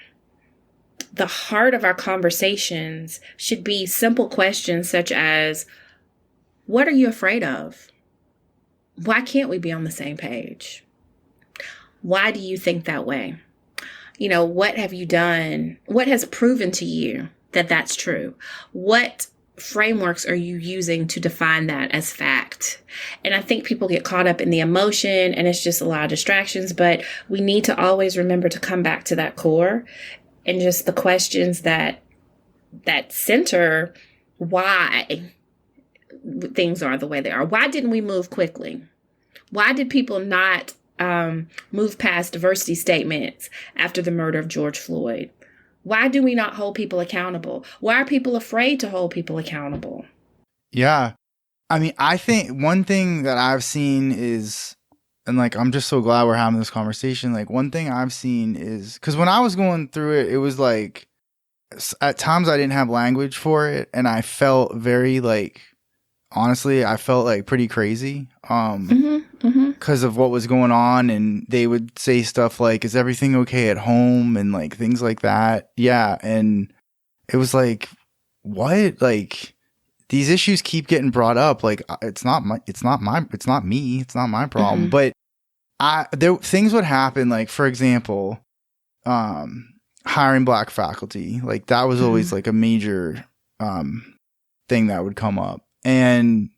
the heart of our conversations should be simple questions such as, what are you afraid of? Why can't we be on the same page? Why do you think that way? What have you done? What has proven to you that that's true? What frameworks are you using to define that as fact? And I think people get caught up in the emotion, and it's just a lot of distractions, but we need to always remember to come back to that core and just the questions that center why things are the way they are. Why didn't we move quickly? Why did people not move past diversity statements after the murder of George Floyd? Why do we not hold people accountable? Why are people afraid to hold people accountable? Yeah. I mean, I think one thing that I've seen is, and like, I'm just so glad we're having this conversation. Like, one thing I've seen is, because when I was going through it, it was like, at times I didn't have language for it. And I felt very like, honestly, I felt like pretty crazy. Because of what was going on, and they would say stuff like, is everything okay at home, and like things like that. Yeah. And it was like, what? Like, these issues keep getting brought up. Like, it's not me. It's not my problem. But things would happen. Like, for example, hiring Black faculty, like that was always like a major, thing that would come up. And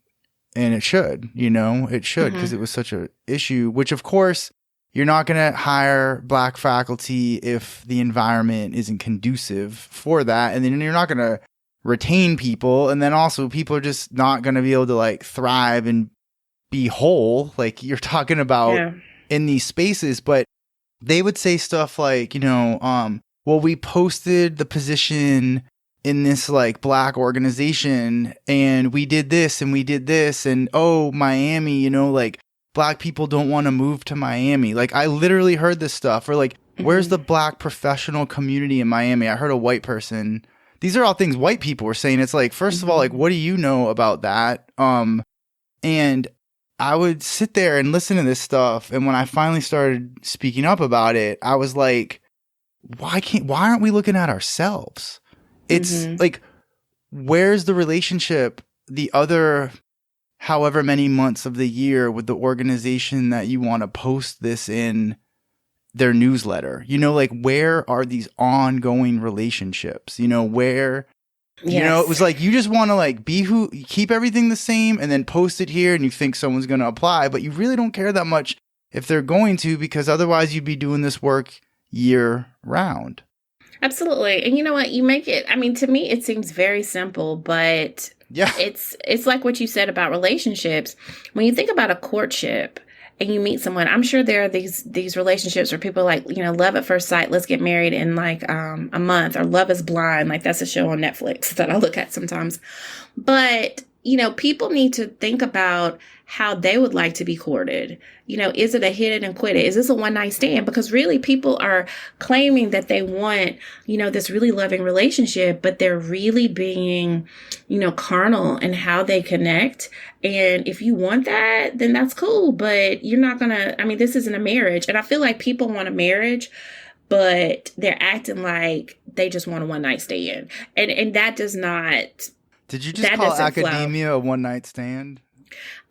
it should, because it was such a issue, which of course you're not going to hire Black faculty if the environment isn't conducive for that. And then you're not going to retain people. And then also people are just not going to be able to like thrive and be whole. Like you're talking about in these spaces, but they would say stuff like, well, we posted the position in this like Black organization, and we did this and we did this, and oh, Miami, like Black people don't want to move to Miami. Like, I literally heard this stuff. Or like, where's the Black professional community in Miami? I heard a white person. These are all things white people were saying. It's like, first of all, like, what do you know about that? And I would sit there and listen to this stuff, and when I finally started speaking up about it, I was like, why aren't we looking at ourselves? It's like, where's the relationship the other however many months of the year with the organization that you want to post this in their newsletter? Like, where are these ongoing relationships? Where, it was like, you just want to like keep everything the same and then post it here, and you think someone's going to apply, but you really don't care that much if they're going to, because otherwise you'd be doing this work year round. Absolutely. And you know what? You make it, I mean, to me, it seems very simple, but yeah, it's like what you said about relationships. When you think about a courtship and you meet someone, I'm sure there are these relationships where people like, love at first sight, let's get married in like a month, or Love is Blind. Like, that's a show on Netflix that I look at sometimes. But, people need to think about how they would like to be courted. Is it a hit it and quit it? Is this a one night stand? Because really people are claiming that they want, this really loving relationship, but they're really being, carnal in how they connect. And if you want that, then that's cool, but you're not gonna, this isn't a marriage. And I feel like people want a marriage, but they're acting like they just want a one night stand. And that does not. Did you just call academia a one night stand?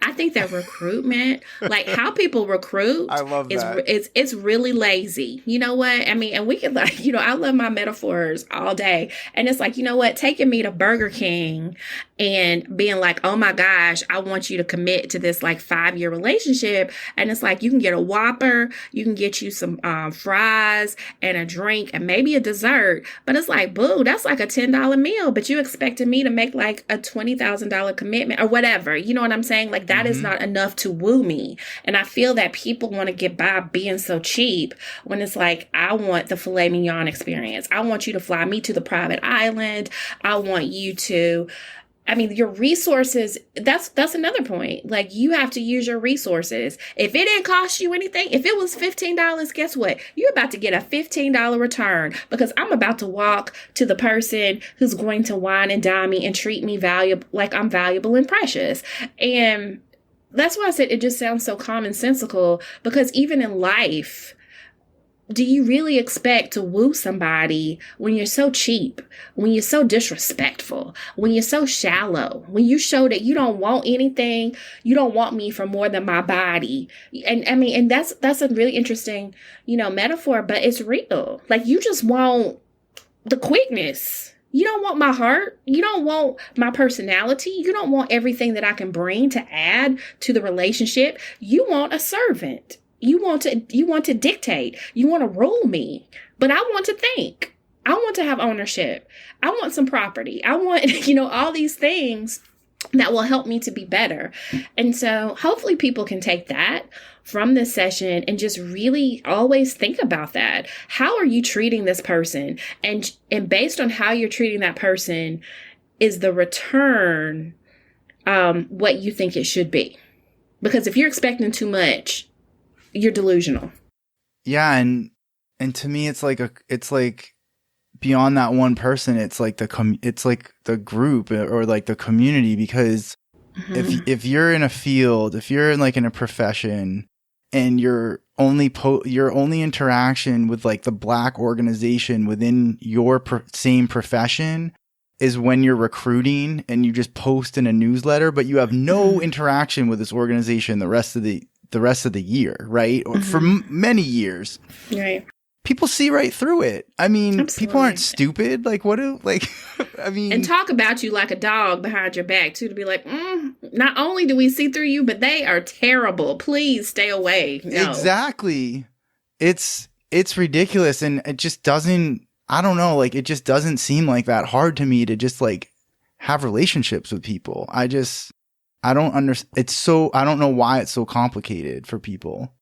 I think that recruitment, like how people recruit, I love that. It's really lazy. You know what? And we can I love my metaphors all day. And it's like, taking me to Burger King and being like, oh my gosh, I want you to commit to this like 5-year relationship. And it's like, you can get a Whopper, you can get you some fries and a drink and maybe a dessert. But it's like, boo, that's like a $10 meal. But you expected me to make like a $20,000 commitment or whatever. You know what I'm saying? Like that is not enough to woo me. And I feel that people want to get by being so cheap when it's like, I want the filet mignon experience. I want you to fly me to the private island. I want you to, I mean, your resources, that's another point. Like, you have to use your resources. If it didn't cost you anything, if it was $15, guess what? You're about to get a $15 return because I'm about to walk to the person who's going to wine and dine me and treat me valuable, like I'm valuable and precious. And that's why I said it just sounds so commonsensical, because even in life, do you really expect to woo somebody when you're so cheap, when you're so disrespectful, when you're so shallow, when you show that you don't want anything, you don't want me for more than my body? And I mean, and that's a really interesting, metaphor, but it's real. Like, you just want the quickness. You don't want my heart. You don't want my personality. You don't want everything that I can bring to add to the relationship. You want a servant. You want to dictate. You want to rule me. But I want to think. I want to have ownership. I want some property. I want, all these things that will help me to be better. And so hopefully people can take that from this session and just really always think about that. How are you treating this person? And based on how you're treating that person, is the return what you think it should be? Because if you're expecting too much, you're delusional. Yeah, and to me, it's like beyond that one person. It's like the group or like the community. Because if you're in a field, if you're in a profession, and your only interaction with like the Black organization within your same profession is when you're recruiting and you just post in a newsletter, but you have no interaction with this organization the rest of the year, right? Or for many years. Right. People see right through it. I mean, Absolutely. People aren't stupid. Like, I mean. And talk about you like a dog behind your back, too, to be like, not only do we see through you, but they are terrible. Please stay away. No. Exactly. It's ridiculous. And it just doesn't, I don't know, like, it just doesn't seem like that hard to me to just like have relationships with people. I don't understand. I don't know why it's so complicated for people.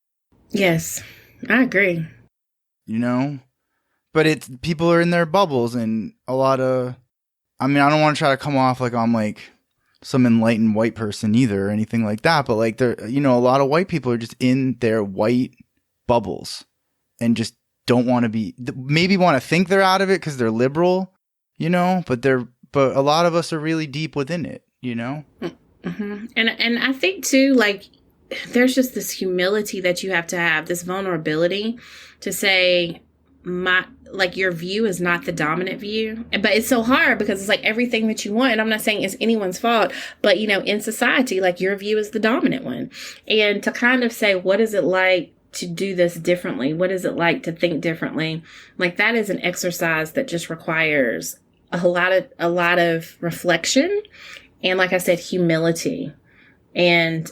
Yes, I agree. But people are in their bubbles, and I don't want to try to come off like I'm like some enlightened white person either or anything like that. But like a lot of white people are just in their white bubbles and just don't want to maybe want to think they're out of it because they're liberal, but a lot of us are really deep within it, Mm-hmm. And I think too, like, there's just this humility that you have to have, this vulnerability to say, your view is not the dominant view. But it's so hard because it's like everything that you want. And I'm not saying it's anyone's fault, but in society, like, your view is the dominant one. And to kind of say, what is it like to do this differently? What is it like to think differently? Like, that is an exercise that just requires a lot of reflection. And like I said, humility. And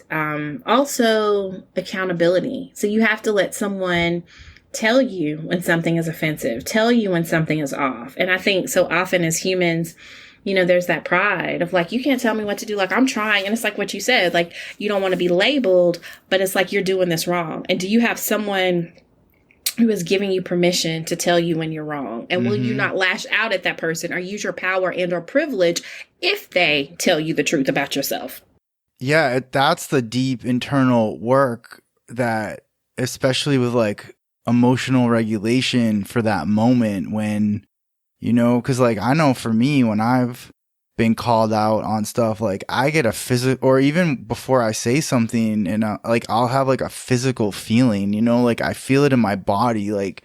also accountability. So you have to let someone tell you when something is offensive, tell you when something is off. And I think so often as humans, there's that pride of like, you can't tell me what to do. Like, I'm trying. And it's like what you said, like, you don't want to be labeled, but it's like you're doing this wrong. And do you have someone who is giving you permission to tell you when you're wrong? And will you not lash out at that person or use your power and or privilege if they tell you the truth about yourself? Yeah, that's the deep internal work that, especially with like emotional regulation for that moment when, because like I know for me, when I've been called out on stuff, like I get a physical, or even before I say something, and like I'll have like a physical feeling, like I feel it in my body, like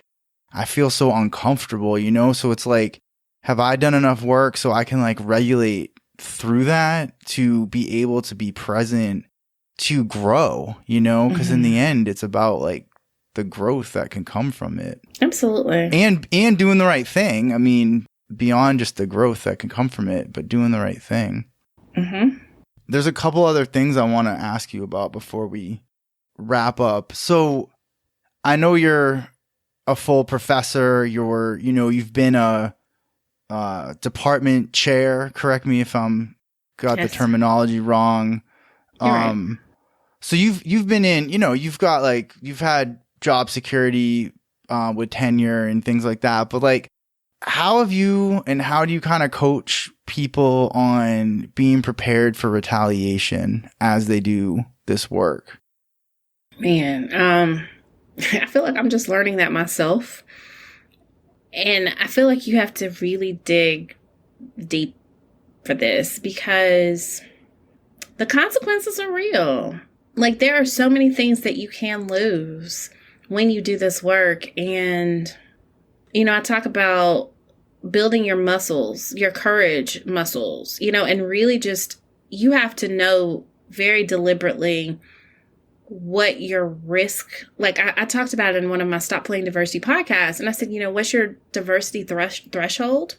I feel so uncomfortable, so it's like, have I done enough work so I can like regulate through that to be able to be present to grow, because in the end it's about like the growth that can come from it. Absolutely. And doing the right thing. I mean, beyond just the growth that can come from it, but doing the right thing. Mm-hmm. There's a couple other things I want to ask you about before we wrap up. So I know you're a full professor. You've been a department chair. Correct me if I'm got the terminology wrong. You're right. So you've been in, you've had job security with tenure and things like that. But like, how do you kind of coach people on being prepared for retaliation as they do this work? Man, I feel like I'm just learning that myself. And I feel like you have to really dig deep for this because the consequences are real. Like, there are so many things that you can lose when you do this work. And, I talk about building your muscles, your courage muscles, and really just, you have to know very deliberately what your risk, like I talked about it in one of my Stop Playing Diversity podcasts. And I said, what's your diversity threshold?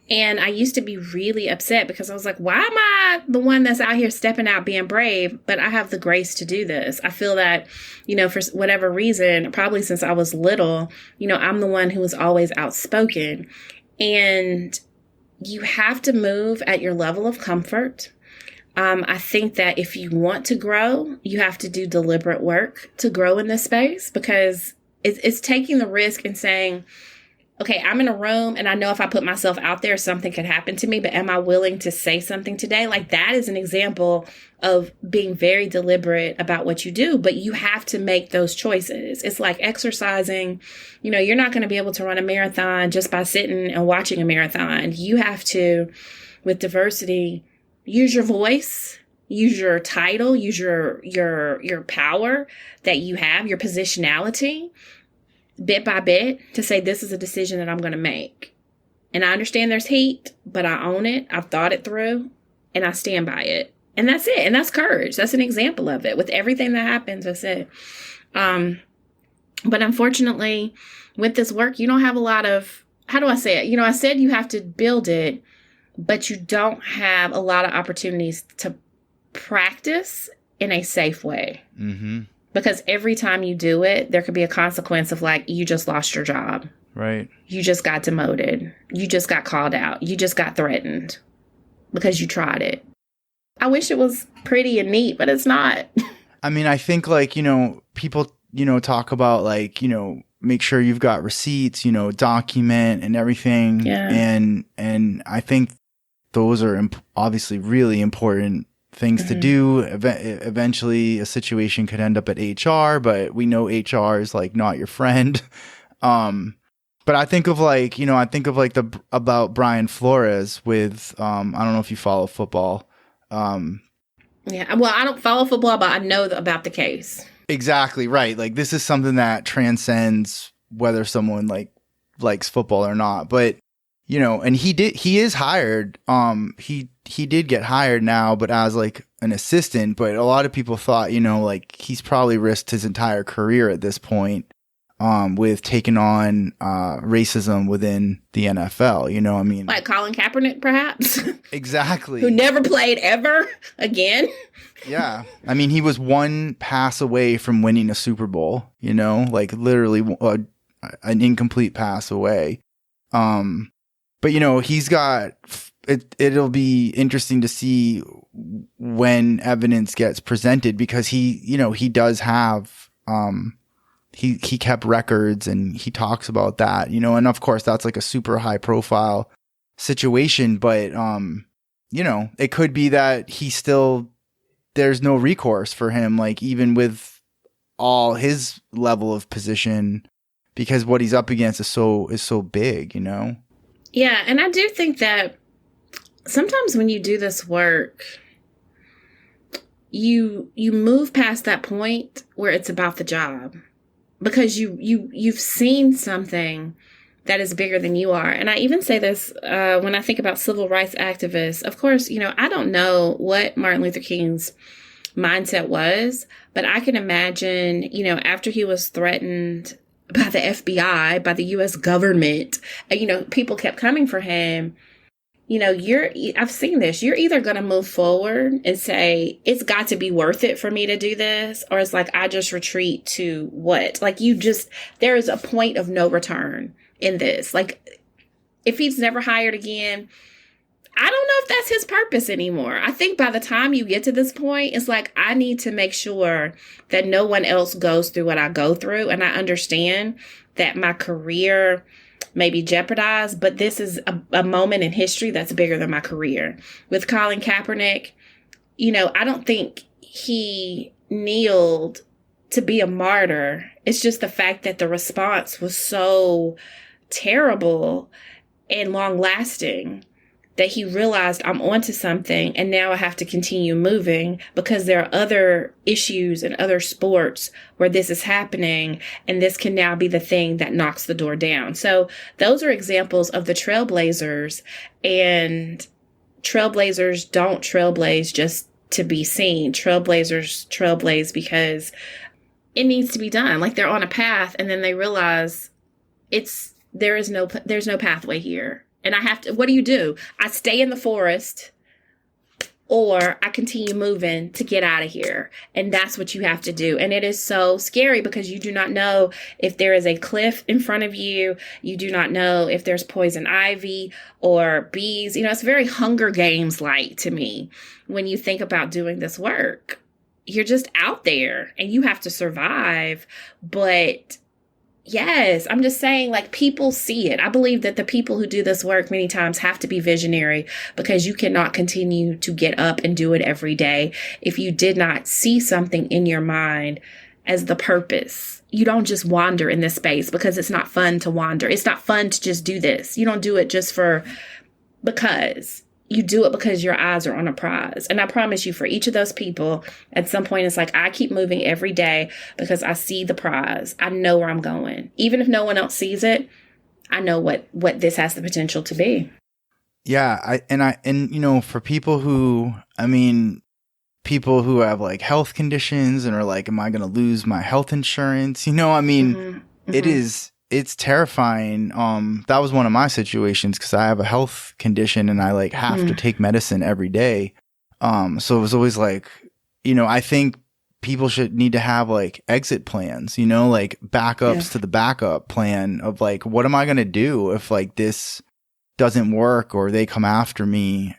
And I used to be really upset because I was like, why am I the one that's out here stepping out, being brave, but I have the grace to do this? I feel that, for whatever reason, probably since I was little, I'm the one who was always outspoken. And you have to move at your level of comfort. I think that if you want to grow, you have to do deliberate work to grow in this space, because it's taking the risk and saying, okay, I'm in a room and I know if I put myself out there, something could happen to me, but am I willing to say something today? Like, that is an example of being very deliberate about what you do, but you have to make those choices. It's like exercising. You're not going to be able to run a marathon just by sitting and watching a marathon. You have to, with diversity, use your voice, use your title, use your power that you have, your positionality, bit by bit, to say, this is a decision that I'm going to make. And I understand there's heat, but I own it. I've thought it through and I stand by it. And that's it. And that's courage. That's an example of it. With everything that happens, that's it. But unfortunately, with this work, you don't have a lot of, how do I say it? I said you have to build it, but you don't have a lot of opportunities to practice in a safe way. Mm-hmm. Because every time you do it, there could be a consequence of, like, you just lost your job. Right. You just got demoted. You just got called out. You just got threatened because you tried it. I wish it was pretty and neat, but it's not. I mean, I think, like, people, talk about, like, make sure you've got receipts, document and everything. Yeah. And I think those are obviously really important things to do. Eventually, a situation could end up at HR, but we know HR is, like, not your friend. But I think of, like, about Brian Flores with, I don't know if you follow football. Yeah, well, I don't follow football, but I know about the case. Exactly right. Like, this is something that transcends whether someone, like, likes football or not. But and he is hired. He did get hired now, but as, like, an assistant. But a lot of people thought, like, he's probably risked his entire career at this point, with taking on racism within the NFL. I mean, like Colin Kaepernick, perhaps. Exactly. Who never played ever again. Yeah. I mean, he was one pass away from winning a Super Bowl, like, literally an incomplete pass away. But, he's got it. It'll be interesting to see when evidence gets presented, because he does have, he kept records and he talks about that, and of course that's, like, a super high profile situation, but, it could be that there's no recourse for him, like, even with all his level of position, because what he's up against is so big, Yeah, and I do think that sometimes when you do this work, you move past that point where it's about the job, because you've seen something that is bigger than you are. And I even say this when I think about civil rights activists. Of course, I don't know what Martin Luther King's mindset was, but I can imagine, after he was threatened by the FBI, by the U.S. government, people kept coming for him. I've seen this. You're either going to move forward and say, it's got to be worth it for me to do this. Or it's like, I just retreat to what? Like there is a point of no return in this. Like if he's never hired again, I don't know if that's his purpose anymore. I think by the time you get to this point, it's like, I need to make sure that no one else goes through what I go through. And I understand that my career may be jeopardized, but this is a moment in history that's bigger than my career. With Colin Kaepernick, I don't think he kneeled to be a martyr. It's just the fact that the response was so terrible and long lasting that he realized, I'm onto something, and now I have to continue moving because there are other issues in other sports where this is happening, and this can now be the thing that knocks the door down. So those are examples of the trailblazers, and trailblazers don't trailblaze just to be seen. Trailblazers trailblaze because it needs to be done. Like they're on a path, and then they realize there's no pathway here. And I have to, what do? I stay in the forest or I continue moving to get out of here. And that's what you have to do. And it is so scary because you do not know if there is a cliff in front of you. You do not know if there's poison ivy or bees. It's very Hunger Games-like to me when you think about doing this work. You're just out there and you have to survive. But yes, I'm just saying, like, people see it. I believe that the people who do this work many times have to be visionary because you cannot continue to get up and do it every day if you did not see something in your mind as the purpose. You don't just wander in this space because it's not fun to wander. It's not fun to just do this. You don't do it just because. You do it because your eyes are on a prize. And I promise you, for each of those people, at some point, it's like, I keep moving every day because I see the prize. I know where I'm going. Even if no one else sees it, I know what this has the potential to be. Yeah. For people who have like health conditions and are like, am I going to lose my health insurance? It's terrifying. That was one of my situations because I have a health condition and I like have to take medicine every day. So it was always like, I think people should need to have like exit plans, like backups to the backup plan of like, what am I going to do if like this doesn't work or they come after me,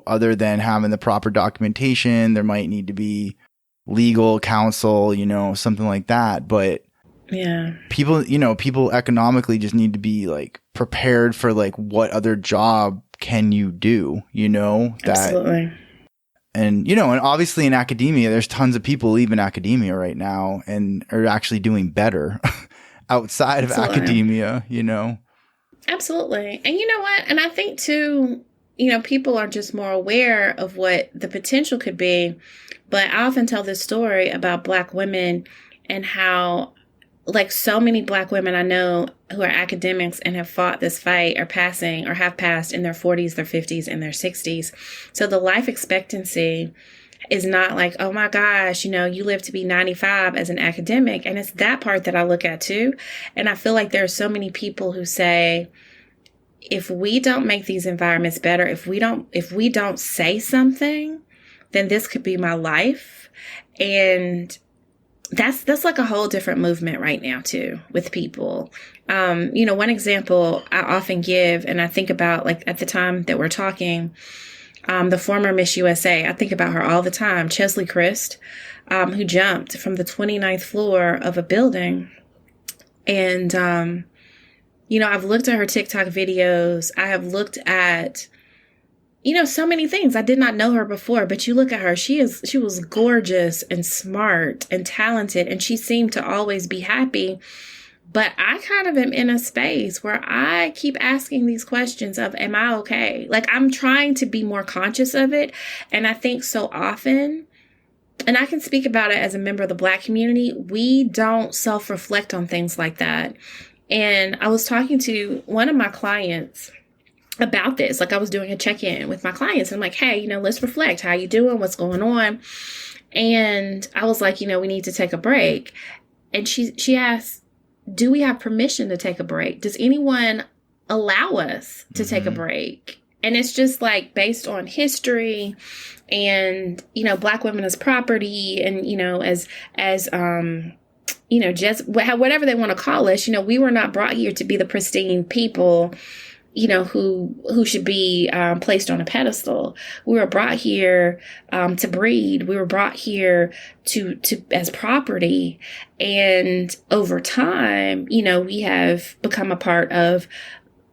other than having the proper documentation. There might need to be legal counsel, something like that. But yeah, people economically just need to be like prepared for like what other job can you do, Absolutely. And obviously in academia, there's tons of people leaving academia right now and are actually doing better outside of academia, Absolutely. And you know what? And I think too, people are just more aware of what the potential could be. But I often tell this story about Black women and how, like, so many Black women I know who are academics and have fought this fight are passing or have passed in their 40s, their 50s, and their 60s. So the life expectancy is not like, oh my gosh, you live to be 95 as an academic. And it's that part that I look at too. And I feel like there are so many people who say, if we don't make these environments better, if we don't say something, then this could be my life. And that's like a whole different movement right now too with people. One example I often give, and I think about, like, at the time that we're talking, the former Miss USA, I think about her all the time, Chesley Christ, who jumped from the 29th floor of a building. And, I've looked at her TikTok videos. I have looked at, so many things. I did not know her before, but you look at her, she was gorgeous and smart and talented, and she seemed to always be happy. But I kind of am in a space where I keep asking these questions of, am I okay? Like, I'm trying to be more conscious of it. And I think so often, and I can speak about it as a member of the Black community, we don't self-reflect on things like that. And I was talking to one of my clients about this. Like, I was doing a check-in with my clients. And I'm like, hey, let's reflect. How you doing? What's going on? And I was like, we need to take a break. And she asked, do we have permission to take a break? Does anyone allow us to take a break? And it's just like based on history and, Black women as property and, just whatever they want to call us, we were not brought here to be the pristine people, who should be placed on a pedestal. We were brought here to breed. We were brought here to as property. And over time, we have become a part of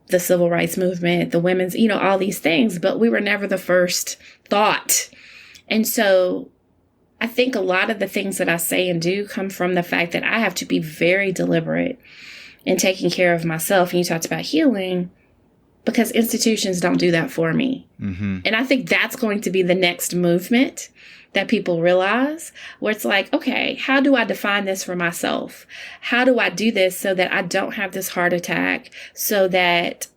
the civil rights movement, the women's, all these things, but we were never the first thought. And so I think a lot of the things that I say and do come from the fact that I have to be very deliberate in taking care of myself. And you talked about healing, because institutions don't do that for me. Mm-hmm. And I think that's going to be the next movement that people realize, where it's like, okay, how do I define this for myself? How do I do this so that I don't have this heart attack, so that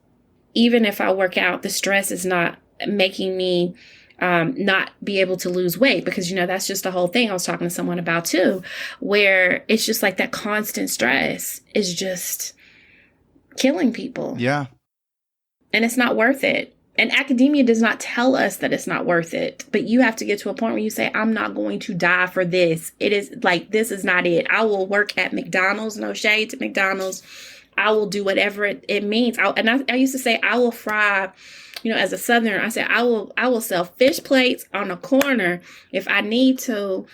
even if I work out, the stress is not making me not be able to lose weight? Because, that's just the whole thing I was talking to someone about too, where it's just like that constant stress is just killing people. Yeah. And it's not worth it. And academia does not tell us that it's not worth it. But you have to get to a point where you say, I'm not going to die for this. It is like, this is not it. I will work at McDonald's, no shade to McDonald's. I will do whatever it means. I used to say, I will fry, as a Southerner, I said, I will sell fish plates on a corner if I need to,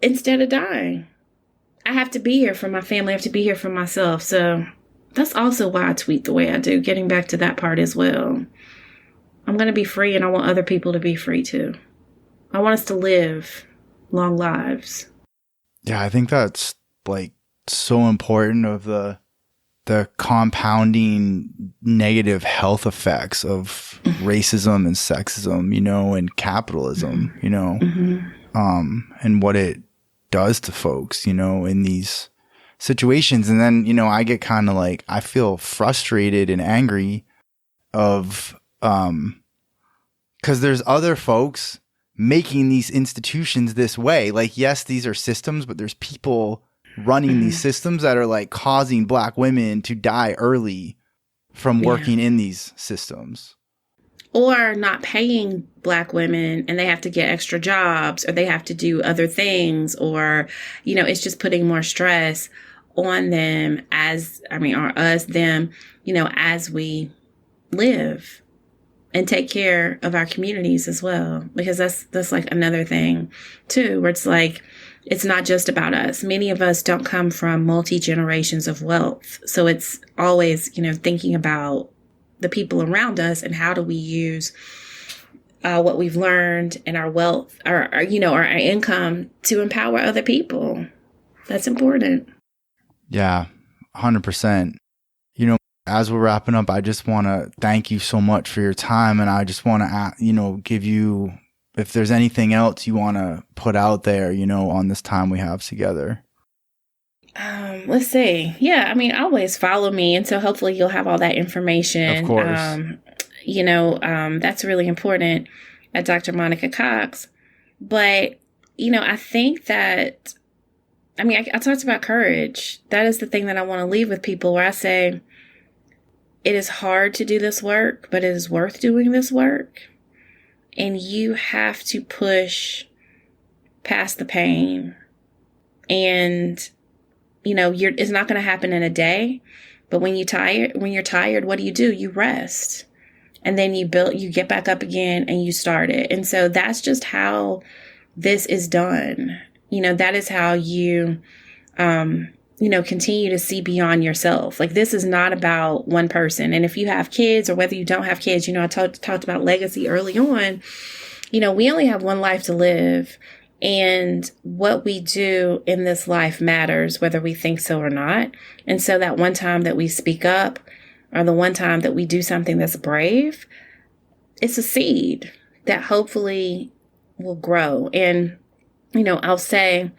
instead of dying. I have to be here for my family. I have to be here for myself. So that's also why I tweet the way I do, getting back to that part as well. I'm going to be free, and I want other people to be free too. I want us to live long lives. Yeah, I think that's like so important of the compounding negative health effects of racism and sexism, and capitalism, and what it does to folks, in these situations. And then, I get kind of like, I feel frustrated and angry of, because there's other folks making these institutions this way. Like, yes, these are systems, but there's people running these systems that are like causing Black women to die early from working in these systems. Or not paying Black women, and they have to get extra jobs, or they have to do other things, or, it's just putting more stress on them or us, them, as we live and take care of our communities as well. Because that's like another thing too, where it's like, it's not just about us. Many of us don't come from multi-generations of wealth. So it's always, thinking about the people around us and how do we use what we've learned and our wealth, our income to empower other people. That's important. Yeah, 100%. As we're wrapping up, I just want to thank you so much for your time. And I just want to, give you, if there's anything else you want to put out there, on this time we have together. Let's see. Yeah, always follow me. And so hopefully you'll have all that information. Of course. That's really important at Dr. Monica Cox. But, I think that, I talked about courage. That is the thing that I want to leave with people, where I say, it is hard to do this work, but it is worth doing this work. And you have to push past the pain. And, it's not going to happen in a day. But when you're tired, what do? You rest. And then you get back up again and you start it. And so that's just how this is done. That is how you, continue to see beyond yourself. Like, this is not about one person. And if you have kids or whether you don't have kids, I talked about legacy early on. We only have one life to live, and what we do in this life matters, whether we think so or not. And so that one time that we speak up, or the one time that we do something that's brave, it's a seed that hopefully will grow. And, I'll say,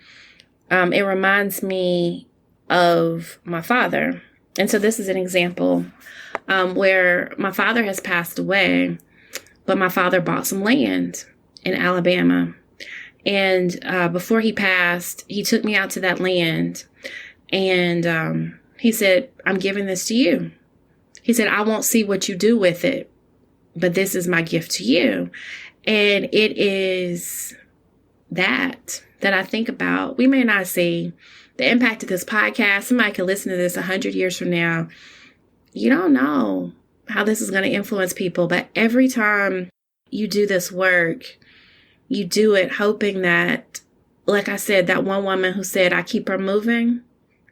it reminds me of my father. And so this is an example where my father has passed away, but my father bought some land in Alabama. And before he passed, he took me out to that land, and he said, I'm giving this to you. He said, I won't see what you do with it, but this is my gift to you. And it is that I think about. We may not see the impact of this podcast. Somebody could listen to this 100 years from now. You don't know how this is going to influence people, but every time you do this work, you do it hoping that, like I said, that one woman who said, I keep her moving,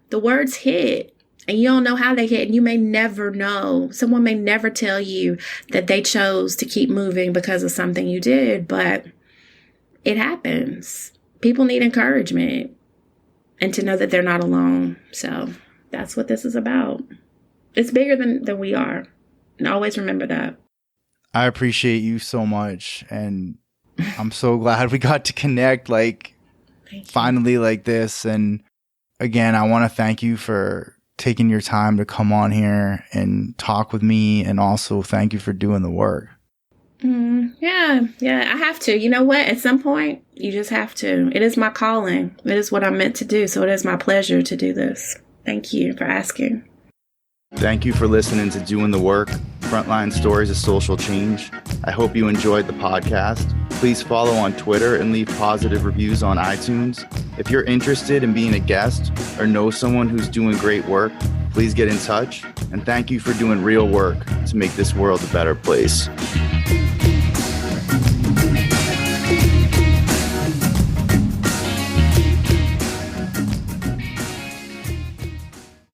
the words hit, and you don't know how they hit, and you may never know. Someone may never tell you that they chose to keep moving because of something you did, but it happens. People need encouragement and to know that they're not alone. So that's what this is about. It's bigger than we are. And always remember that. I appreciate you so much. And I'm so glad we got to connect finally like this. And again, I want to thank you for taking your time to come on here and talk with me. And also thank you for doing the work. Yeah, I have to. You know what? At some point, you just have to. It is my calling. It is what I'm meant to do. So it is my pleasure to do this. Thank you for asking. Thank you for listening to Doing the Work, Frontline Stories of Social Change. I hope you enjoyed the podcast. Please follow on Twitter and leave positive reviews on iTunes. If you're interested in being a guest or know someone who's doing great work, please get in touch. And thank you for doing real work to make this world a better place.